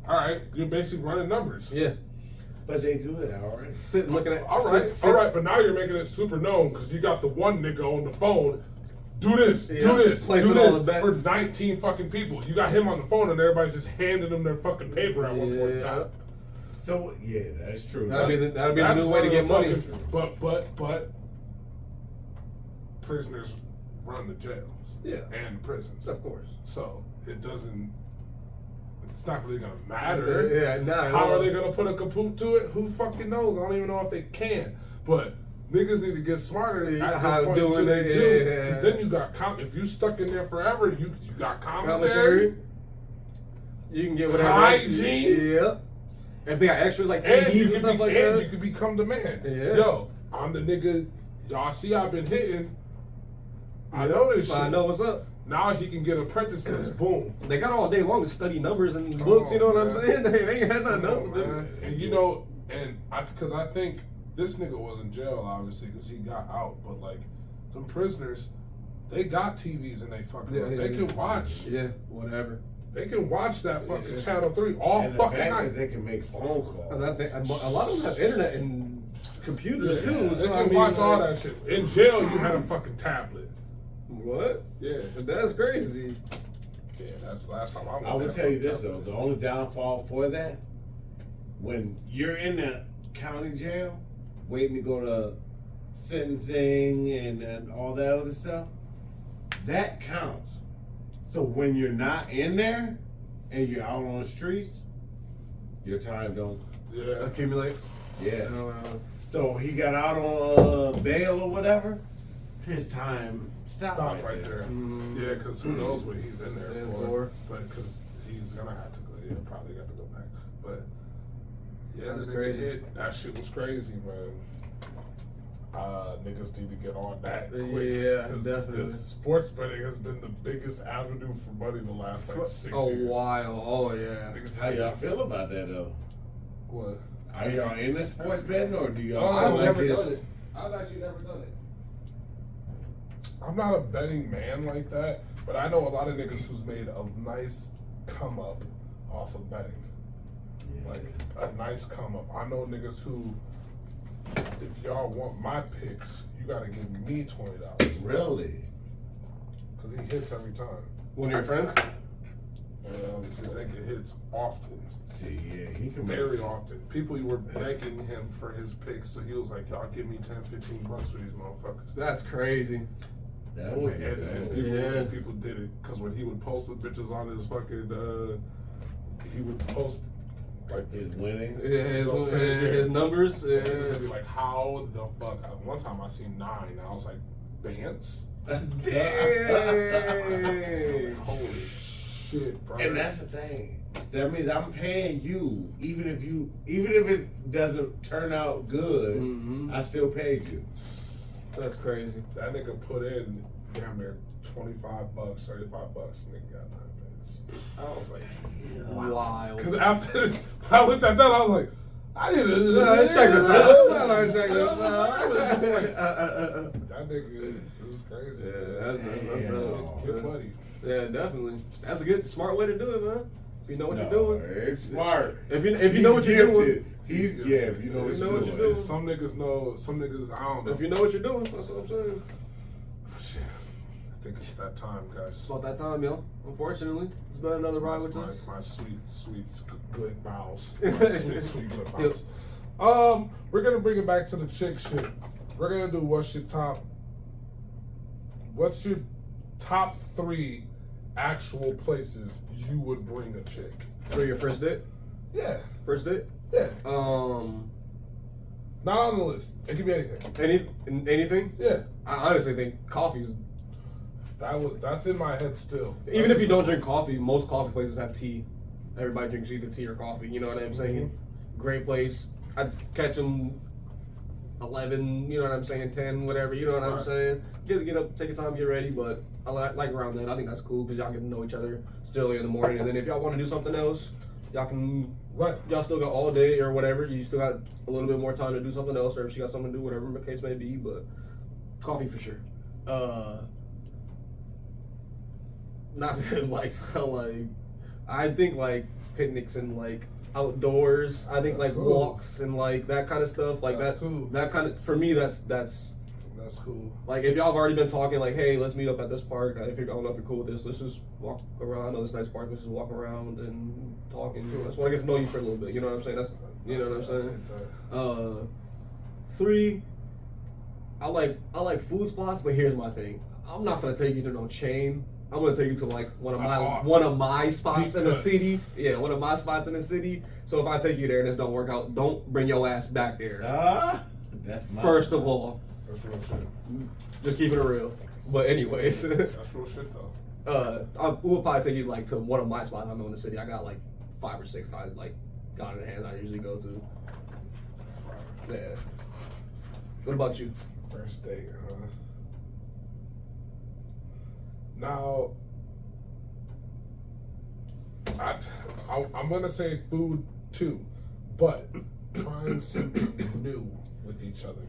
All right, you're basically running numbers. Yeah. But they do it already. Sitting looking at. All right, but now you're making it super known because you got the one nigga on the phone. Do this, do this, Placing do all this the bets. for 19 fucking people. You got him on the phone and everybody's just handing them their fucking paper at one point in time. So yeah, that's true. That'd be the That's new way to get money. But prisoners run the jails. Yeah. And prisons. Of course. So it doesn't. It's not really gonna matter. Yeah, nah. How are they gonna put a kaput to it? Who fucking knows? I don't even know if they can. But niggas need to get smarter at how this point doing until they it, do. yeah. Because then you got if you stuck in there forever, you got commissary. You can get whatever. Hygiene. Yep. If they got extras like And TVs you and can stuff like and that. you can become the man. Yeah. Yo, I'm the nigga. Y'all see I've been hitting. I know this shit. I know what's up. Now he can get apprentices. Boom. They got all day long to study numbers and books. You know what I'm saying? They ain't had nothing else to do. And because I think this nigga was in jail obviously because he got out, but like them prisoners, they got TVs and they fucking they can watch. Yeah, whatever. They can watch that fucking Channel 3 all And the fucking fact night. that they can make phone calls. A lot of them have internet and computers too. They So can I mean, watch all that shit. In jail, you had a fucking tablet. What? Yeah, That's crazy. yeah. That's the last time I went. I will there tell you for a this tablet. though, the only downfall for that, when you're in that county jail, waiting to go to sentencing and all that other stuff, that counts. So when you're not in there and you're out on the streets, your time don't. Yeah. Accumulate. Yeah. So he got out on bail or whatever. His time stopped Right there. Yeah, because who knows what he's in there In for. for. But because he's going to have to go. He'll probably got to go back. But yeah, That's the nigga crazy. hit. That shit was crazy, man. Niggas need to get on that quick. Yeah, 'Cause definitely. This sports betting has been the biggest avenue for money the last like 6 A years. while. Oh yeah. Niggas How y'all feel about that though? What? Are y'all in the sports betting or do y'all Oh, feel I've like never it's- done it. I've actually never done it. I'm not a betting man like that, but I know a lot of niggas who's made a nice come up off of betting. Like a nice come up. I know niggas who, if y'all want my picks, you gotta give me $20. Really? Cause he hits every time. One of your friends? Obviously, I think it hits often. See, yeah, he can Very make often. People were begging him for his picks, so he was like, y'all give me $10-15 for these motherfuckers. That's crazy. that would be And dope. people did it because when he would post the bitches on his fucking, he would post like His winnings. Yeah, You know what I'm saying? his numbers. Niggas Yeah. would be like, how the fuck? One time I seen 9, and I was like, Bance? Dang. Holy shit, bro. And that's the thing. That means I'm paying you, even if it doesn't turn out good, Mhm. I still paid you. That's crazy. That nigga put in damn near $25, $35, nigga got 9 minutes. I was like, Wild. because after when I looked at that, I was like, I need to Check this out. Check this I was just like, out. that nigga, it was crazy. Yeah, man. that's dope. Get money. Yeah, definitely. That's a good, smart way to do it, man. If you know what you're doing. It's smart. If you know what you're doing. gifted. If you know what You know you're what doing. you're doing. Some niggas know, some niggas, I don't know. If you know what you're doing, that's what I'm saying. Shit. I think it's that time, guys. It's about that time, yo. Unfortunately, it's been another ride with us. My sweet, good mouths. My sweet, good mouths. We're gonna bring it back to the chick shit. We're gonna do what's your top 3 actual places you would bring a chick For your first date? Yeah. First date? Yeah. Not on the list. It could be anything. Anything? Yeah. I honestly think coffee's. That's in my head still. Even if you don't drink coffee, most coffee places have tea. Everybody drinks either tea or coffee. You know what I'm saying? Mm-hmm. Great place. I'd catch them 11. You know what I'm saying? 10, whatever. You know what I'm saying? Get up, take your time, get ready. But I like around then. I think that's cool because y'all get to know each other still in the morning. And then if y'all want to do something else, y'all can. Right. Y'all still got all day or whatever. You still got a little bit more time to do something else, or if she got something to do, whatever the case may be. But coffee for sure. Not like I think like picnics and like outdoors. I think that's like cool. Walks and like that kind of stuff. Like that's cool. That kind of for me that's cool. Like if y'all have already been talking like, hey, let's meet up at this park. I don't know if you're cool with this. Let's just walk around. I know this nice park. Let's just walk around and talk. And I just want to get to know you for a little bit. You know what I'm saying? That's what I'm saying. 3. I like food spots, but here's my thing. I'm not gonna take you to no chain. I'm gonna take you to like one of my spots in the city. Yeah, one of my spots in the city. So if I take you there and this don't work out, don't bring your ass back there. That's my First of all. That's real shit. Just keep it real. But anyways. That's real shit though. We'll probably take you like to one of my spots I know in the city. I got like 5 or 6 that I like got in hand I usually go to. Yeah. What about you? First date, huh? Now, I'm gonna say food too, but trying something new with each other.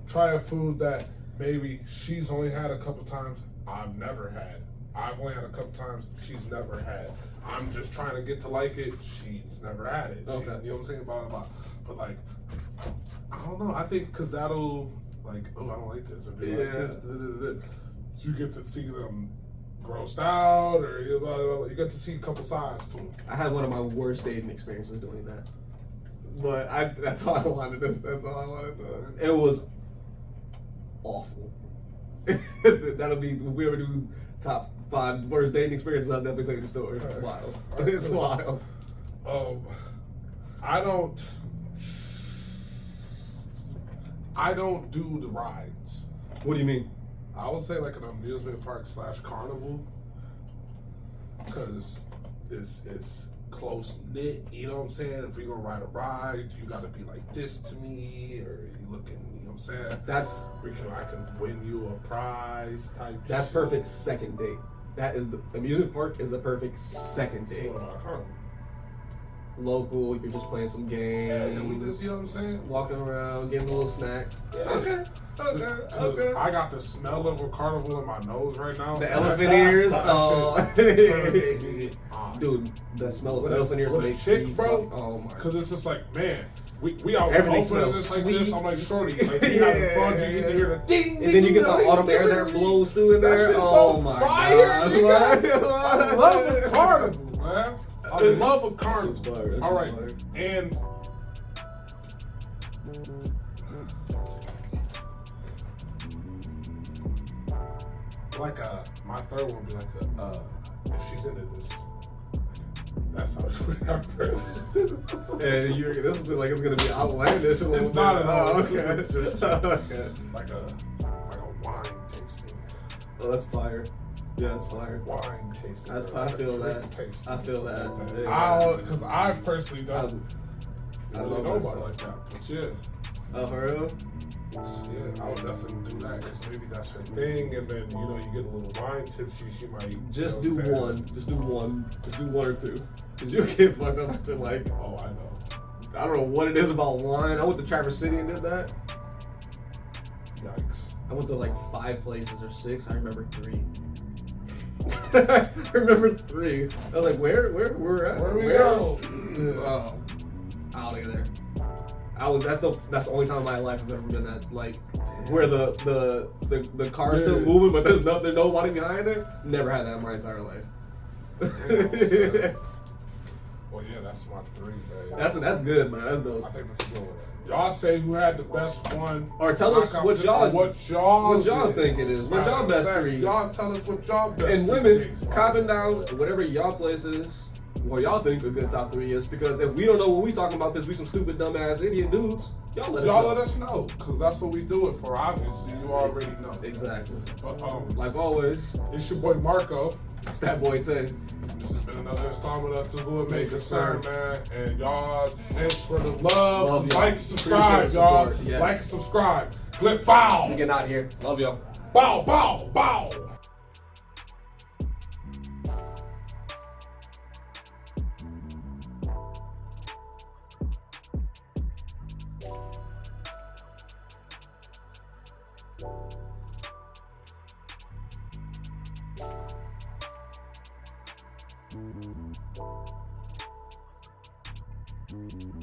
Try a food that maybe she's only had a couple times, I've never had. I've only had a couple times, she's never had. I'm just trying to get to like it, she's never had it. Okay. You know what I'm saying? Blah, blah, blah. But like, I don't know. I think because that'll, like, oh, I don't like this. Or do like this. You get to see them grossed out, or you get to see a couple sides to them. I had one of my worst dating experiences doing that. But that's all I wanted. That's all I wanted to. It was awful. That'll be, if we ever do top 5 worst dating experiences, I'll definitely tell you the story. It's wild. It's wild. I don't do the rides. What do you mean? I would say like an amusement park / carnival, because it's close knit. You know what I'm saying? If you're gonna ride a ride, you gotta be like this to me, or you looking. You know what I'm saying? That's I can win you a prize type. That's shit. Perfect second date. That is the amusement park is the perfect second date. So what about a carnival? Local, you're just playing some games. Yeah, we just, you know what I'm saying? Walking around, getting a little snack. Yeah. Okay. I got the smell of a carnival in my nose right now. The elephant ears. Dude, the smell of elephant ears makes chick, me bro. Oh my. Because it's just like, man, we out everything opening smells this like sweet. this. I'm like, shorty, like we having fun. You get to hear the ding, ding, and then you get the ding, autumn ding, air that blows through in there. Oh my fire, god! I love a carnival, man. I love a carnival. Fire, all right, fire. and like my third one would be like if she's into this. That's how it's going to first. And this is like it's gonna be outlandish. It's not at all. Okay. It's just Okay. like a wine tasting. Oh, that's fire. Yeah, that's fire. Wine tasting. I feel that. Tasting, I feel that. Like Yeah. Because I personally don't really know about it like that. But yeah. Oh, for real? Yeah, I would definitely do that because maybe that's her thing, and then you get a little wine tipsy. She might just do one. Just do one. Just do 1 or 2. Cause you get fucked up after like. Oh, I know. I don't know what it is about wine. I went to Traverse City and did that. Yikes! I went to like 5 places or 6. I remember 3. I remember 3. I was like, where we're at? Where we go? Oh, out of there. That's the only time in my life I've ever been at, like, where the car's still moving, but there's nobody behind there. Never had that in my entire life. Well, yeah, that's my 3, man. That's good, man. That's dope. I think that's a good one. Y'all say who had the best one, or tell us what y'all think it is. What y'all best 3? Y'all tell us what y'all best. And women, comment down whatever y'all place is, what y'all think a good top 3 is. Because if we don't know what we talking about, because we some stupid, dumbass, idiot dudes, y'all let us know. Because that's what we do it for. Obviously, you already know. Exactly. But like always, it's your boy Marco. It's that boy Tay. This has been another installment of To Who It May Concern, man. And y'all, thanks for the love. Like, subscribe, y'all. Yes. Like and subscribe. Clip bow. We getting out of here. Love y'all. Bow, bow, bow. Mm-hmm.